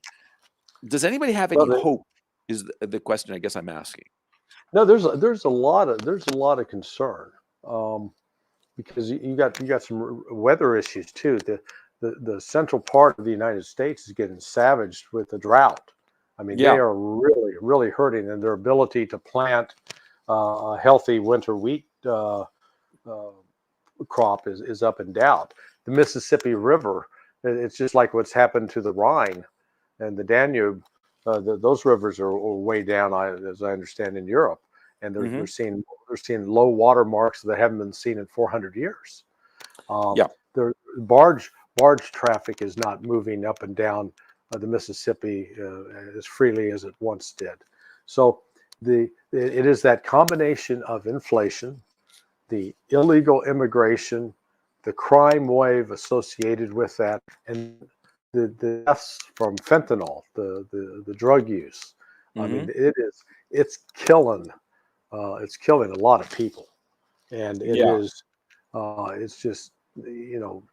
does anybody have any Well, hope? Is the question I guess I'm asking. no, there's a lot of concern, because you got some weather issues too. The central part of the United States is getting savaged with the drought. I mean, they Yeah. are really hurting, and their ability to plant a healthy winter wheat uh, crop is up and down. The Mississippi River, it's just like what's happened to the Rhine and the Danube. Those rivers are way down, as I understand, in Europe, and Hmm. they're seeing low water marks that haven't been seen in 400 years. Yeah. The barge traffic is not moving up and down the Mississippi as freely as it once did. So it is that combination of inflation, the illegal immigration, the crime wave associated with that, and the deaths from fentanyl, the drug use. I Hmm. mean, it's killing a lot of people, and Yeah. it's just, you know,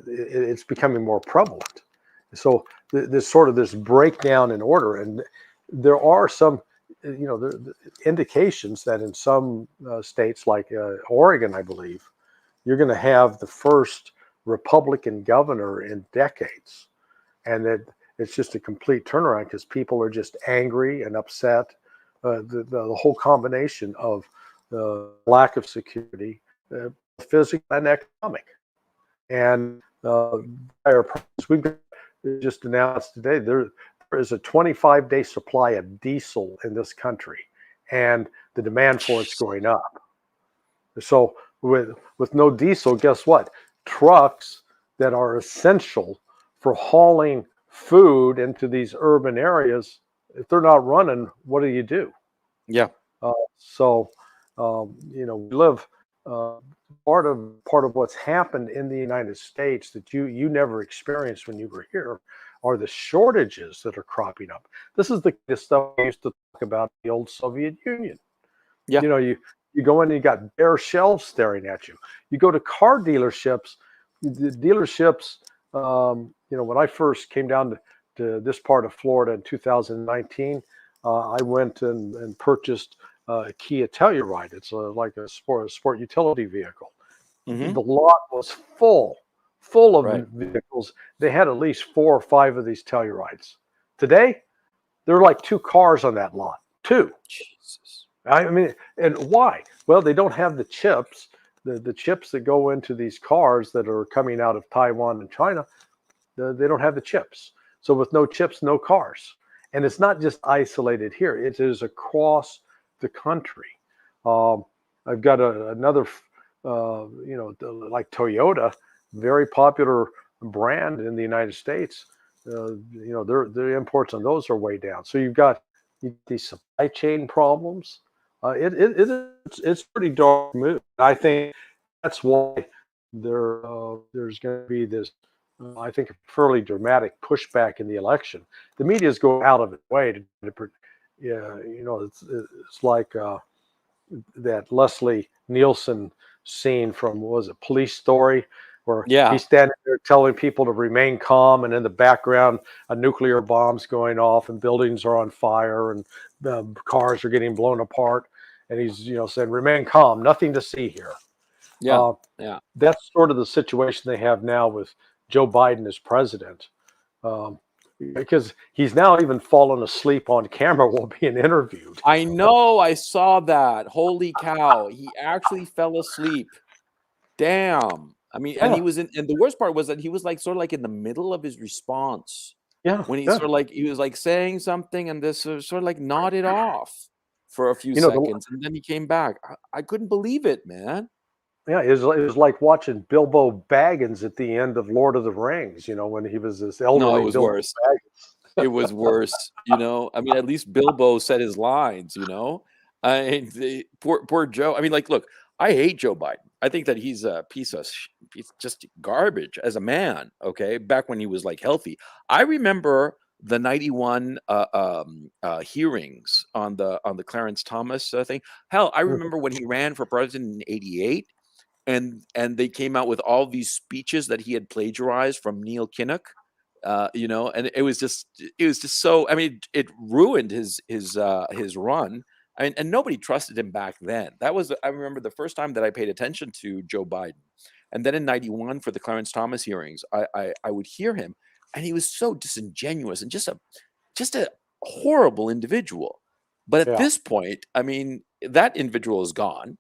it's becoming more prevalent. So there's sort of this breakdown in order, and there are some. the indications that in some states like Oregon, I believe, you're going to have the first Republican governor in decades, and that it's just a complete turnaround because people are just angry and upset. The whole combination of the lack of security, physical and economic, and higher prices. We've just announced today there is a 25-day supply of diesel in this country, and the demand for it's going up. So with no diesel, guess what? Trucks that are essential for hauling food into these urban areas, if they're not running, what do? Yeah. So we live part of what's happened in the United States that you never experienced when you were here are the shortages that are cropping up. This is the stuff we used to talk about in the old Soviet Union. Yeah. You go in and you got bare shelves staring at you. You go to car dealerships, the dealerships, when I first came down to this part of Florida in 2019, I went and purchased a Kia Telluride. It's like a sport utility vehicle. Mm-hmm. The lot was full of Right. vehicles. They had at least 4 or 5 of these Tellurides. Today, there are like 2 cars on that lot. 2. Jesus. I mean, and why? Well, they don't have the chips, the chips that go into these cars that are coming out of Taiwan and China. They don't have the chips. So with no chips, no cars. And it's not just isolated here. It is across the country. I've got another, like Toyota, very popular brand in the United States. Their imports on those are way down. So you've got these supply chain problems. It's pretty dark mood. I think that's why there's going to be this, I think, a fairly dramatic pushback in the election. The media is going out of its way to it's like that Leslie Nielsen scene from, what was it, Police Story, where he's standing there telling people to remain calm, and in the background, a nuclear bomb's going off, and buildings are on fire, and cars are getting blown apart, and he's saying, "Remain calm, nothing to see here." Yeah. That's sort of the situation they have now with Joe Biden as president, because he's now even fallen asleep on camera while being interviewed. I know. I saw that. Holy cow! He actually fell asleep. Damn. I mean, and he was and the worst part was that he was like sort of like in the middle of his response. Yeah. When he sort of like he was like saying something, and this sort of like nodded off for a few seconds, and then he came back. I couldn't believe it, man. Yeah, it was like watching Bilbo Baggins at the end of Lord of the Rings, when he was this elderly. No, it was Bilbo worse. Baggins. It was worse, I mean, at least Bilbo said his lines, poor Joe. I mean, like, look, I hate Joe Biden. I think that he's a piece of just garbage as a man. Okay, back when he was like healthy, I remember the '91 hearings on the Clarence Thomas thing. Hell, I remember when he ran for president in '88. And they came out with all these speeches that he had plagiarized from Neil Kinnock, and it was just so. I mean, it ruined his run. I mean, and nobody trusted him back then. I remember the first time that I paid attention to Joe Biden, and then in '91 for the Clarence Thomas hearings, I would hear him, and he was so disingenuous and just a horrible individual. But at this point, I mean, that individual is gone.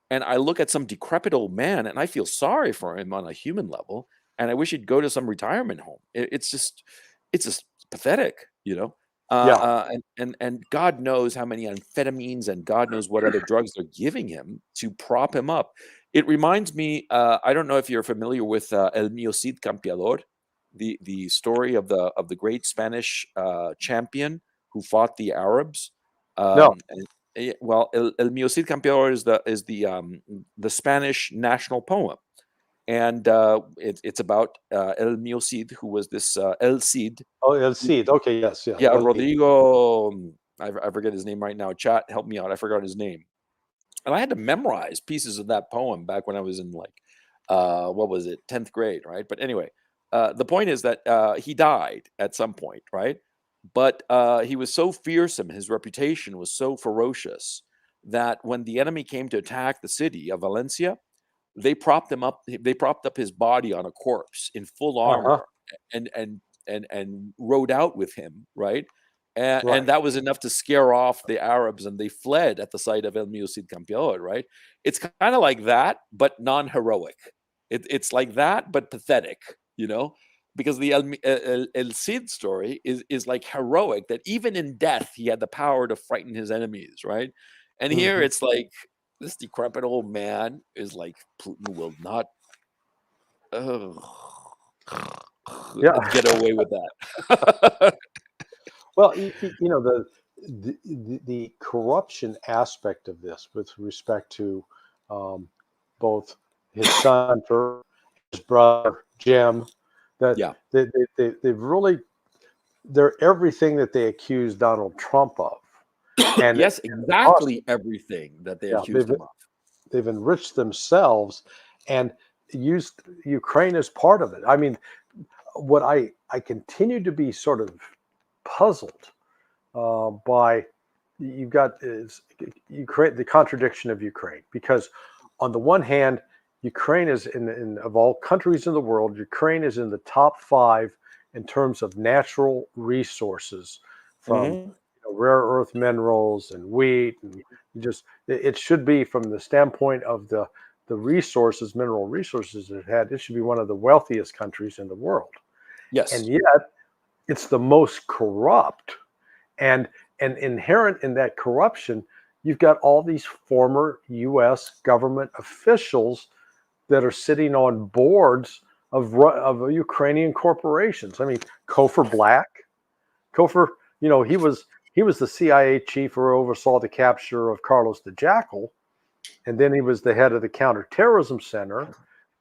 And I look at some decrepit old man, and I feel sorry for him on a human level, and I wish he'd go to some retirement home. It's just pathetic, And God knows how many amphetamines and God knows what other drugs they're giving him to prop him up. It reminds me. I don't know if you're familiar with El Mío Cid Campeador, the story of the great Spanish champion who fought the Arabs. No. Well, El Mío Cid Campeador is the Spanish national poem, and it's about El Mío Cid, who was this El Cid. Oh, El Cid. Okay, yes, yeah. Rodrigo. I forget his name right now. Chat, help me out. I forgot his name, and I had to memorize pieces of that poem back when I was in like, what was it, 10th grade, right? But anyway, the point is that he died at some point, right? But he was so fearsome, his reputation was so ferocious that when the enemy came to attack the city of Valencia, they propped him up. They propped up his body on a corpse in full Uh-huh. armor, and rode out with him, right? And Right. that was enough to scare off the Arabs, and they fled at the sight of El Mio Cid Campeón, right? It's kind of like that, but non-heroic. It's like that, but pathetic, you know, because the El Cid story is like heroic, that even in death he had the power to frighten his enemies, right? And here Mhm. it's like this decrepit old man is like, Putin will not Yeah. get away with that. Well, you know, the corruption aspect of this with respect to um, both his son, for his brother Jim, that Yeah. they've really, they're everything that they accuse Donald Trump of, and Yes, us, exactly everything that they yeah, accused him of. they've enriched themselves and used Ukraine as part of it. I mean, what I continue to be sort of puzzled by, you've got is Ukraine, the contradiction of Ukraine, because on the one hand, Ukraine is in of all countries in the world, Ukraine is in the top 5 in terms of natural resources, from Mhm. rare earth minerals and wheat, and just it should be, from the standpoint of the resources, mineral resources it had, it should be one of the wealthiest countries in the world, and Yes. yet it's the most corrupt. And inherent in that corruption, you've got all these former US government officials that are sitting on boards of Ukrainian corporations. I mean, Kofor Black, Kofor, he was the CIA chief who oversaw the capture of Carlos the Jackal, and then he was the head of the counterterrorism center,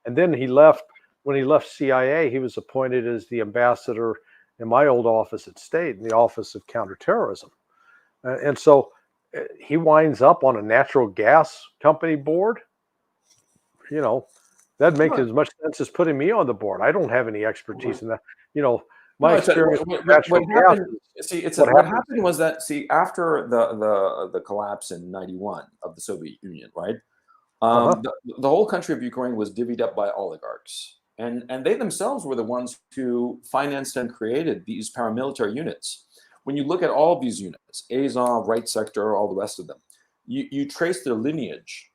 and then he left. When he left CIA, he was appointed as the ambassador in my old office at State, in the Office of Counterterrorism. And so he winds up on a natural gas company board. You know, that makes No, as much sense as putting me on the board. I don't have any expertise in that. You know, my no, it's a, experience with what natural gas happened. is See, what what happens. happened was that, see, after the collapse in '91 of the Soviet Union, right? Uh-huh. The whole country of Ukraine was divvied up by oligarchs, and they themselves were the ones who financed and created these paramilitary units. When you look at all of these units, Azov, Right Sector, all the rest of them, you trace their lineage,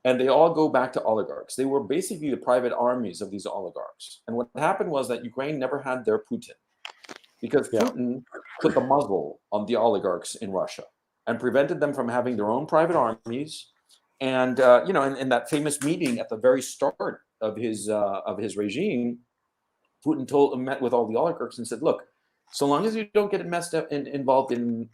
and they all go back to oligarchs. They were basically the private armies of these oligarchs. And what happened was that Ukraine never had their Putin, because Yeah. Putin put the muzzle on the oligarchs in Russia and prevented them from having their own private armies. And in that famous meeting at the very start of his regime, Putin met with all the oligarchs and said, "Look, so long as you don't get messed up involved in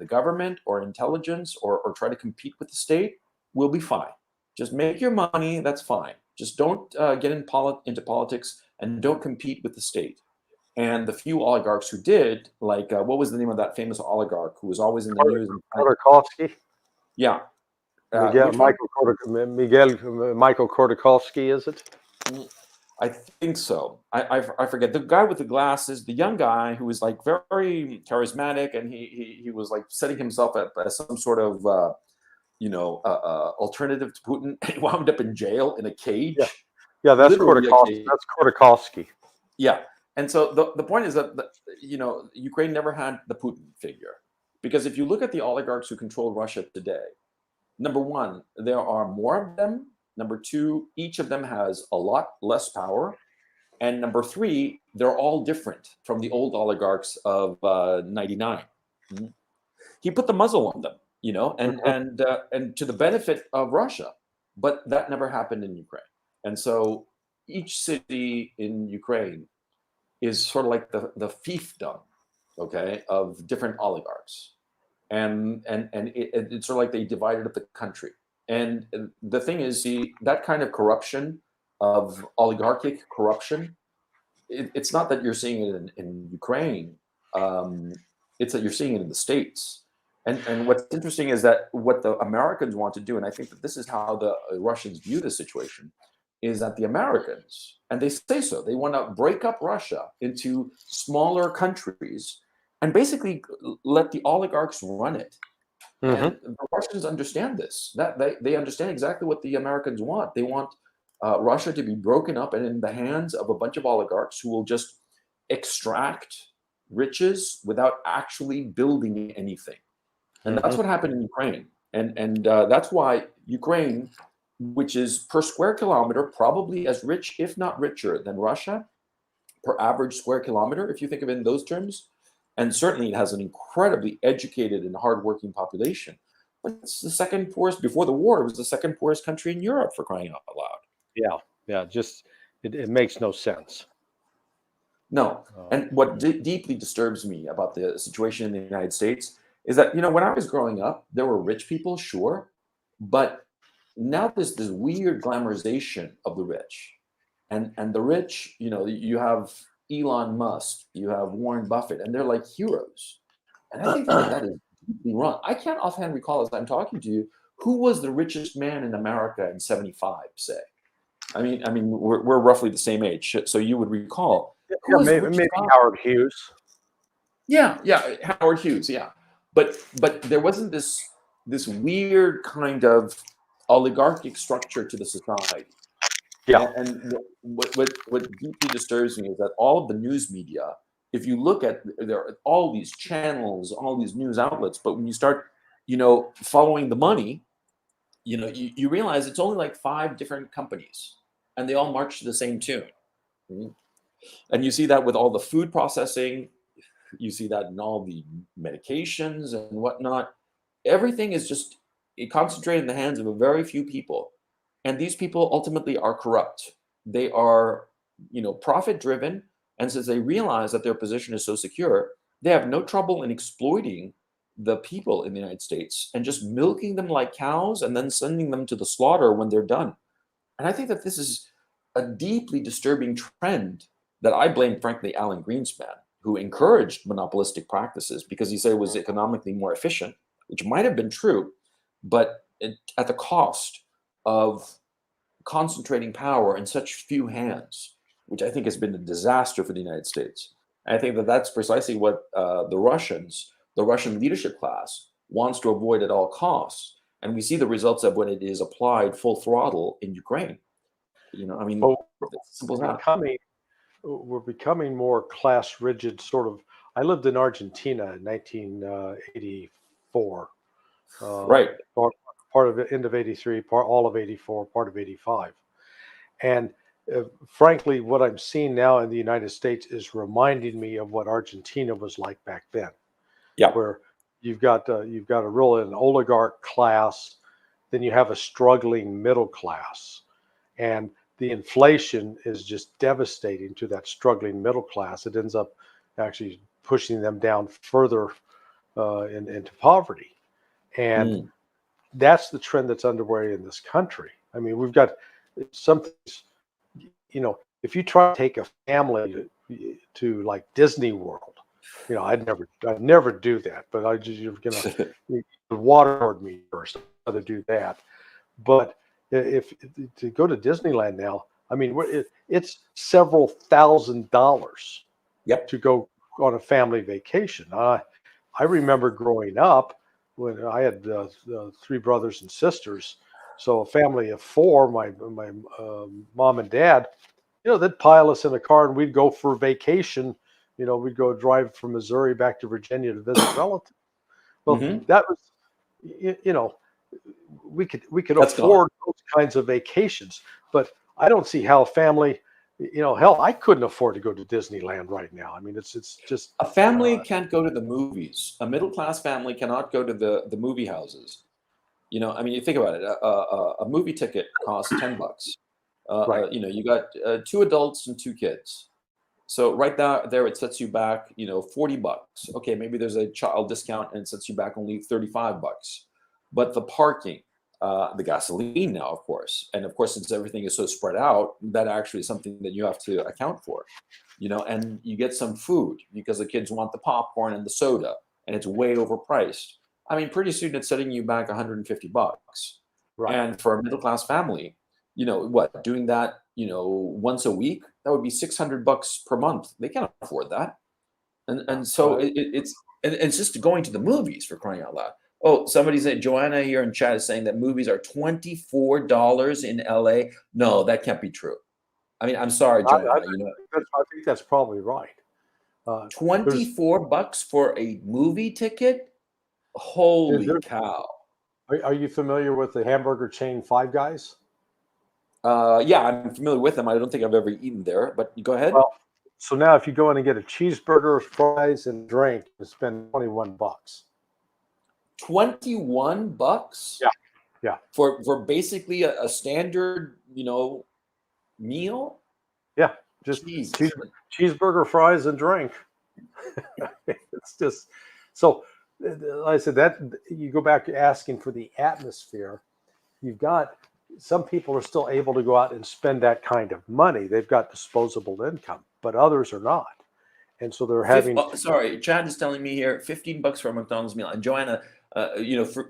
the government or intelligence, or try to compete with the state, we'll be fine. Just make your money. That's fine. Just don't get into politics, and don't compete with the state." And the few oligarchs who did, like, what was the name of that famous oligarch who was always in the news? Khodorkovsky, Yeah, Miguel which one? Michael Khodorkovsky, is it? Mm, I think so. I forget, the guy with the glasses, the young guy who was like very charismatic, and he was like setting himself up as some sort of alternative to Putin. He wound up in jail in a Yeah. cage, Yeah, that's literally a Khodorkovsky. cage. That's Khodorkovsky. Yeah. And so the point is that Ukraine never had the Putin figure, because if you look at the oligarchs who control Russia today, number one, there are more of them. Number two, each of them has a lot less power. And number three, they're all different from the old oligarchs of '99. Mhm. He put the muzzle on them, Mhm. and to the benefit of Russia, but that never happened in Ukraine. And so each city in Ukraine is sort of like the fiefdom, okay, of different oligarchs, and it's sort of like they divided up the country. And the thing is, see, that kind of corruption, of oligarchic corruption, it's not that you're seeing it in Ukraine. It's that you're seeing it in the States. And what's interesting is that what the Americans want to do, and I think that this is how the Russians view the situation, is that the Americans, and they say so, they want to break up Russia into smaller countries, and basically let the oligarchs run it. Mm-hmm. And the Russians understand this. That they understand exactly what the Americans want. They want Russia to be broken up and in the hands of a bunch of oligarchs who will just extract riches without actually building anything. And that's what happened in Ukraine. And that's why Ukraine, which is per square kilometer probably as rich, if not richer, than Russia per average square kilometer, if you think of it in those terms, and certainly it has an incredibly educated and hardworking population. But it's the second poorest, before the war, it was the second poorest country in Europe, for crying out loud. Yeah. Just it makes no sense. No. And what deeply disturbs me about the situation in the United States is that, when I was growing up, there were rich people, sure, but now there's this weird glamorization of the rich. And the rich, you have Elon Musk, you have Warren Buffett, and they're like heroes. And I think that is deeply wrong. I can't offhand recall, as I'm talking to you, who was the richest man in America in '75, say. I mean, we're roughly the same age, so you would recall. Who was the richest Maybe guy? Howard Hughes. Yeah, Howard Hughes, yeah. But there wasn't this weird kind of oligarchic structure to the society. Yeah. And what deeply disturbs me is that all of the news media, if you look at, there are all these channels, all these news outlets, but when you start, following the money, you realize it's only like 5 different companies, and they all march to the same tune. Mhm. And you see that with all the food processing, you see that in all the medications and whatnot. Everything is just concentrated in the hands of a very few people. And these people ultimately are corrupt. They are, profit driven. And since they realize that their position is so secure, they have no trouble in exploiting the people in the United States and just milking them like cows and then sending them to the slaughter when they're done. And I think that this is a deeply disturbing trend that I blame, frankly, Alan Greenspan, who encouraged monopolistic practices because he said it was economically more efficient, which might have been true, but at the cost of concentrating power in such few hands, which I think has been a disaster for the United States. And I think that that's precisely what the Russian leadership class wants to avoid at all costs. And we see the results of when it is applied full throttle in Ukraine. Oh, it's simple as that. We're becoming more class rigid, sort of. I lived in Argentina in 1984. Right. Part of it, end of 83, all of 84, part of 85. And frankly, what I'm seeing now in the United States is reminding me of what Argentina was like back then. Yeah. Where you've got an oligarch class, then you have a struggling middle class, and the inflation is just devastating to that struggling middle class. It ends up actually pushing them down further into poverty, and that's the trend that's underway in this country. I mean, we've got some things, if you try to take a family to like Disney World, I'd never do that, but you're gonna waterboard me first. I'd rather do that. But if to go to Disneyland now, I mean, it's several $1,000s to go on a family vacation. I remember growing up when I had 3 brothers and sisters, so a family of 4, my mom and dad, they'd pile us in a car and we'd go for vacation. We'd go drive from Missouri back to Virginia to visit relatives. Well, that was, we could That's afford those kinds of vacations, but I don't see how a family, hell, I couldn't afford to go to Disneyland right now. I mean, it's just a family can't go to the movies. A middle class family cannot go to the movie houses. I mean, you think about it. A movie ticket costs $10. Right. You got 2 adults and 2 kids. So right there, it sets you back, $40. Okay, maybe there's a child discount and it sets you back only $35. But the parking, the gasoline now, of course, and of course, since everything is so spread out, that actually is something that you have to account for, and you get some food because the kids want the popcorn and the soda, and it's way overpriced. I mean, pretty soon it's setting you back $150. Right. And for a middle class family, doing that, once a week, that would be $600 per month. They can't afford that. And so Right. it's just going to the movies, for crying out loud. Oh, somebody said, Joanna here in chat is saying that movies are $24 in LA. No, that can't be true. I mean, I'm sorry, Joanna. I think that's probably right. There's 24 bucks for a movie ticket? Holy there, cow. are you familiar with the hamburger chain Five Guys? Yeah, I'm familiar with them. I don't think I've ever eaten there, but go ahead. Well, so now if you go in and get a cheeseburger, fries, and drink, you spend $21. 21 bucks Yeah, yeah, for basically a standard, meal? yeah. Just Jesus. cheeseburger, fries, and drink. It's just so. Like I said, that you go back to asking for the atmosphere. You've got some people are still able to go out and spend that kind of money. They've got disposable income, but others are not, and so they're having. Sorry, Chad is telling me here, 15 bucks for a McDonald's meal. And Joanna,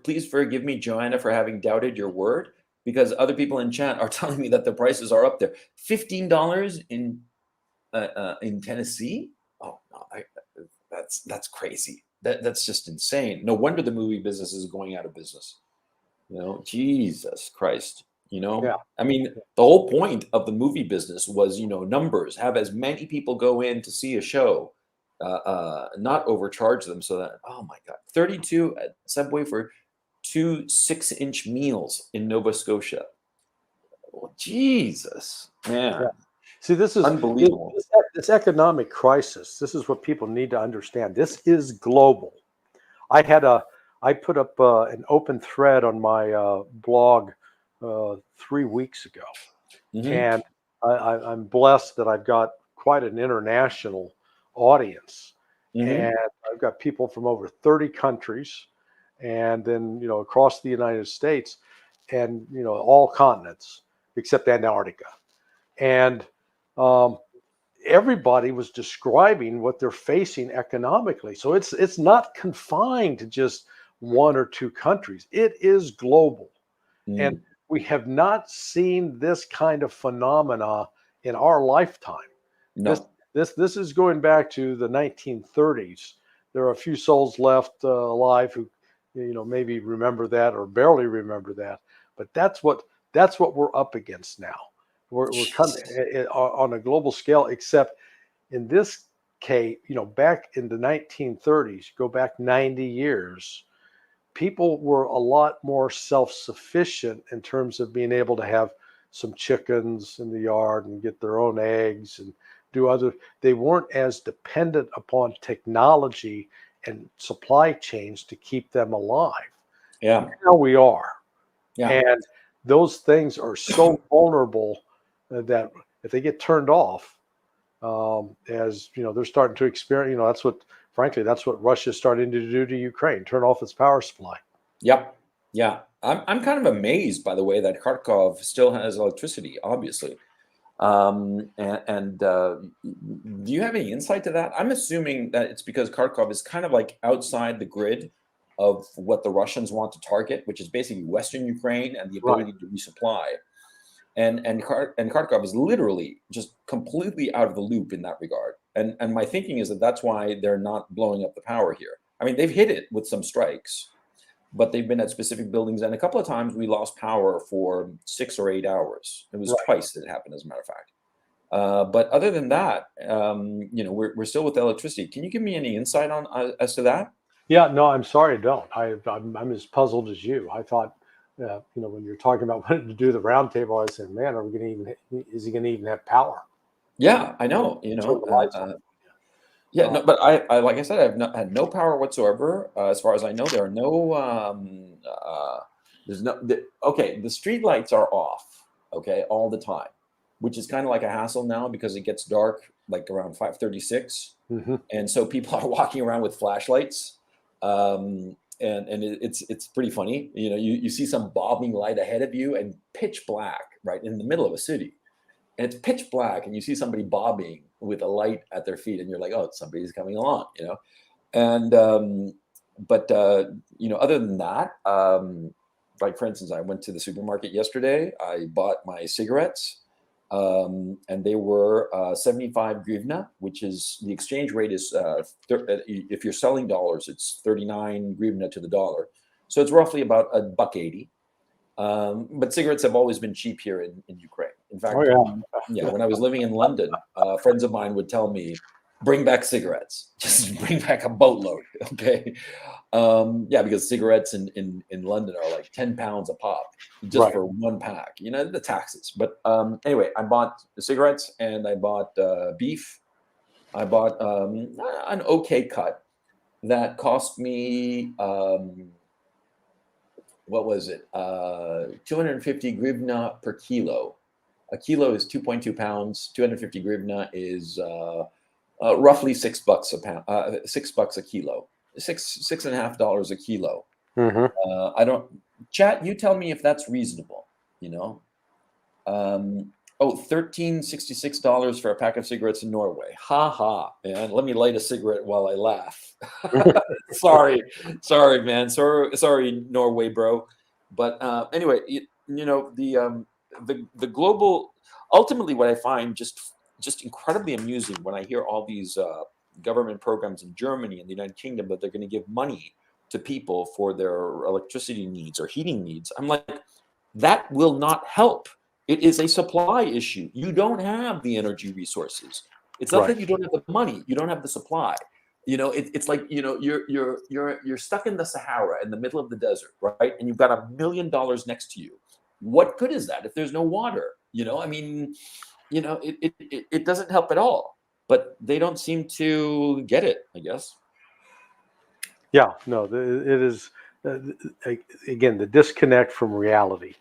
please forgive me, Joanna, for having doubted your word, because other people in chat are telling me that the prices are up there. $15 in Tennessee? Oh no, that's crazy. That's just insane. No wonder the movie business is going out of business. Jesus Christ. Yeah, I mean, the whole point of the movie business was, numbers, have as many people go in to see a show, not overcharge them so that, oh my God, 32 at Subway for 2 6-inch meals in Nova Scotia. Oh, Jesus, man. yeah. See, this is Unbelievable. this economic crisis. This is what people need to understand. This is global. I put up an open thread on my blog 3 weeks ago, Hmm. and I'm blessed that I've got quite an international audience, Hmm. and I've got people from over 30 countries, and then across the United States, and all continents except Antarctica, and um, everybody was describing what they're facing economically. So it's not confined to just one or two countries. It is global. And Mm. we have not seen this kind of phenomena in our lifetime. This No. this is going back to the 1930s. There are a few souls left alive who maybe remember that or barely remember that, but that's what we're up against now. We're coming Jesus. on a global scale, except in this case, back in the 1930s, go back 90 years, people were a lot more self-sufficient in terms of being able to have some chickens in the yard and get their own eggs and do other. They weren't as dependent upon technology and supply chains to keep them alive. Yeah. Now we are. Yeah. And those things are so vulnerable that if they get turned off, as they're starting to experience, that's what Russia's starting to do to Ukraine, turn off its power supply. Yep. Yeah. I'm kind of amazed by the way that Kharkov still has electricity, obviously. Do you have any insight to that? I'm assuming that it's because Kharkov is kind of like outside the grid of what the Russians want to target, which is basically Western Ukraine and the Right. ability to resupply. And Kharkov is literally just completely out of the loop in that regard. And my thinking is that that's why they're not blowing up the power here. I mean, they've hit it with some strikes, but they've been at specific buildings, and a couple of times we lost power for 6 or 8 hours. It was Right. twice that it happened, as a matter of fact. But other than that, we're still with electricity. Can you give me any insight on as to that? Yeah, no, I'm sorry, I don't. I'm as puzzled as you. I thought, when you're talking about wanting to do the roundtable, I said, man, are we going to even? Is he going to even have power? Yeah, I You know, know. turn the lights on. Yeah, Uh, no, but I like I said, I've not had no power whatsoever. As far as I know, there are no. There's no. Okay, the street lights are off. Okay, all the time, which is kind of like a hassle now because it gets dark like around 5:36, mhm. and so people are walking around with flashlights, and it's pretty funny. You see some bobbing light ahead of you and pitch black right in the middle of a city, and it's pitch black, and you see somebody bobbing with a light at their feet, and you're like, oh, somebody's coming along. And but other than that, like for instance, I went to the supermarket yesterday. I bought my cigarettes, and they were 75 grivna, which is the exchange rate is if you're selling dollars, it's 39 grivna to the dollar, so it's roughly about $1.80. But cigarettes have always been cheap here in Ukraine. In fact, when I was living in London, friends of mine would tell me, bring back cigarettes, just bring back a boatload. Okay. Because cigarettes in London are like 10 pounds a pop just for one pack, the taxes. But anyway, I bought the cigarettes and I bought beef. I bought an okay cut that cost me, what was it? 250 grivna per kilo. A kilo is 2.2 pounds. 250 grivna is roughly $6 a pound, $6 a kilo, $6.50 a kilo. I don't. Chat, you tell me if that's reasonable. $13.66 for a pack of cigarettes in Norway. Ha ha, man. Let me light a cigarette while I laugh. sorry, man. Sorry, Norway, bro. But anyway, the global. Ultimately, what I find just incredibly amusing when I hear all these government programs in Germany and the United Kingdom that they're going to give money to people for their electricity needs or heating needs. I'm like, that will not help. It is a supply issue. You don't have the energy resources. It's not that you don't have the money. You don't have the supply. It's like you're stuck in the Sahara in the middle of the desert, right? And you've got $1 million next to you. What good is that if there's no water? It doesn't help at all. But they don't seem to get it, I guess. Yeah, no, it is again the disconnect from reality.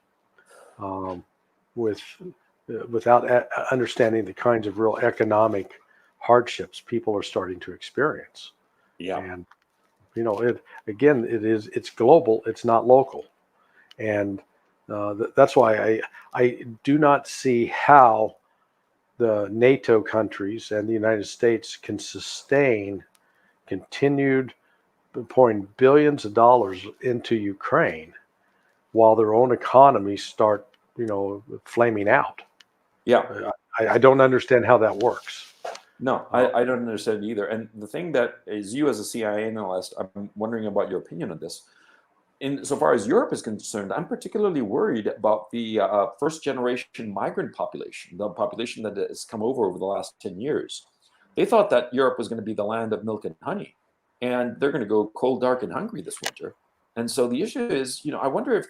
Without understanding the kinds of real economic hardships people are starting to experience. Yeah. And it's global, it's not local. And that's why I do not see how the NATO countries and the United States can sustain continued pouring billions of dollars into Ukraine while their own economies start, flaming out. Yeah. I don't understand how that works. No, I don't understand either. And the thing that is, you as a CIA analyst, I'm wondering about your opinion on this. Insofar as Europe is concerned, I'm particularly worried about the first generation migrant population, the population that has come over the last 10 years. They thought that Europe was going to be the land of milk and honey, and they're going to go cold, dark, and hungry this winter. And so the issue is, I wonder if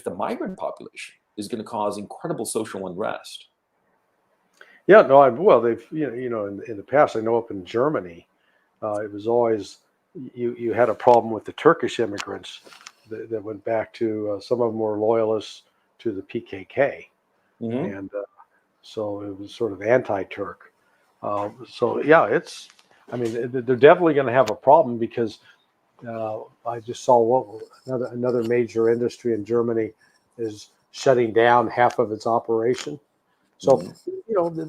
the migrant population is going to cause incredible social unrest. Yeah, no, they've, in the past, I know up in Germany, it was always, you had a problem with the Turkish immigrants that went back to, some of them were loyalists to the PKK. Mm-hmm. And so it was sort of anti-Turk. They're definitely going to have a problem because I just saw another major industry in Germany is shutting down half of its operation. So,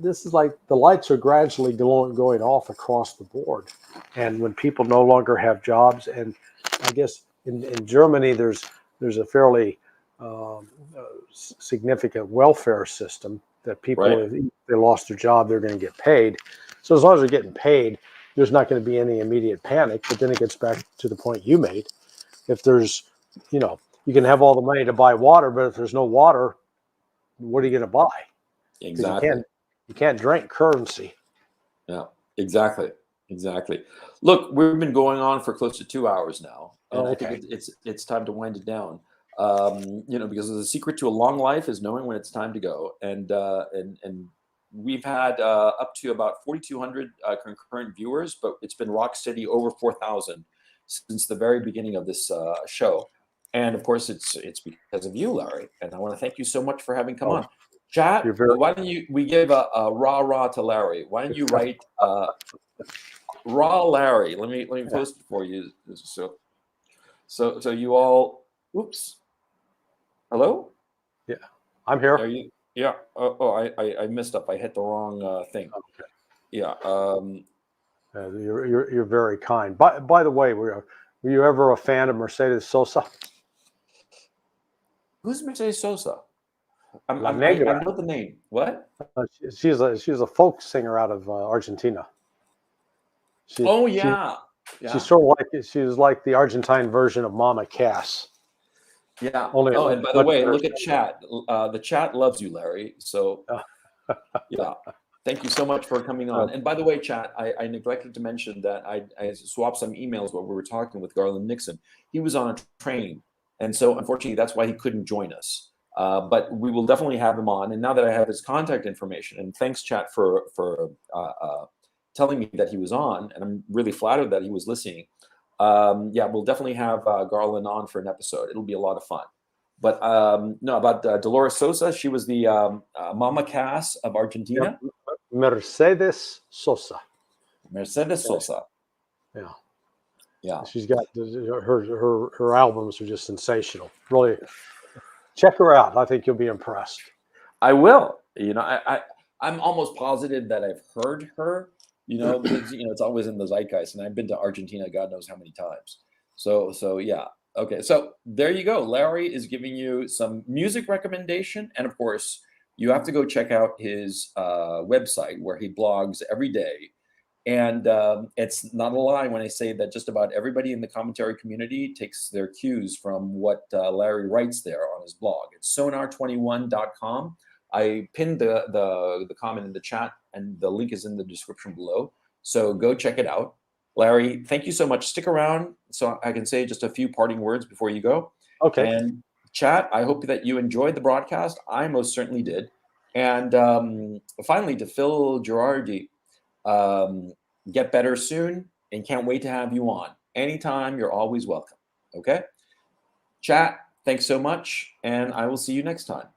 this is like the lights are gradually going off across the board. And when people no longer have jobs, and I guess in Germany, there's a fairly significant welfare system that people, if they lost their job, they're going to get paid. So as long as they're getting paid, there's not going to be any immediate panic. But then it gets back to the point you made. If there's, you can have all the money to buy water, but if there's no water, what are you going to buy? Exactly. You can't drink currency. Yeah, exactly. Look, we've been going on for close to 2 hours now, and I think it's time to wind it down. Because the secret to a long life is knowing when it's time to go. And we've had up to about 4,200 concurrent viewers, but it's been rock steady over 4,000 since the very beginning of this show. And of course, it's because of you, Larry. And I want to thank you so much for having come on. Chat, why don't we give a rah to Larry? Why don't you write raw Larry? Let me post it for you. So you all. Oops. Hello. Yeah, I'm here. Are you? Yeah. I messed up. I hit the wrong thing. Okay. Yeah. You're very kind. By the way, were you ever a fan of Mercedes Sosa? Who's Mercedes Sosa? La I Negra. know the name. What? She's a folk singer out of Argentina. She, Oh she yeah, she's yeah, sort of like she's like the Argentine version of Mama Cass. yeah. Only Oh, and by the much way, better look at chat. The chat loves you, Larry. So singer. yeah, thank you so much for coming on. And by the way, chat, I neglected to mention that I swapped some emails while we were talking with Garland Nixon. He was on a train, and so unfortunately, that's why he couldn't join us. But we will definitely have him on. And now that I have his contact information, and thanks, chat, for telling me that he was on, and I'm really flattered that he was listening. Yeah, we'll definitely have Garland on for an episode. It'll be a lot of fun. But no, about Dolores Sosa, she was the Mama Cass of Argentina. Yep. Mercedes Sosa. Mercedes Sosa. Yeah. Yeah. She's got her albums are just sensational. Really, check her out. I think you'll be impressed. I will. You know, I'm almost positive that I've heard her. You know, because it's always in the zeitgeist, and I've been to Argentina, God knows how many times. So yeah. Okay, so there you go. Larry is giving you some music recommendation, and of course, you have to go check out his website where he blogs every day. And it's not a lie when I say that just about everybody in the commentary community takes their cues from what Larry writes there on his blog. It's sonar21.com. I pinned the comment in the chat, and the link is in the description below. So go check it out. Larry, thank you so much. Stick around so I can say just a few parting words before you go. Okay. And chat, I hope that you enjoyed the broadcast. I most certainly did. And finally, to Phil Girardi, get better soon, and can't wait to have you on. Anytime, you're always welcome. Okay? Chat, thanks so much, and I will see you next time.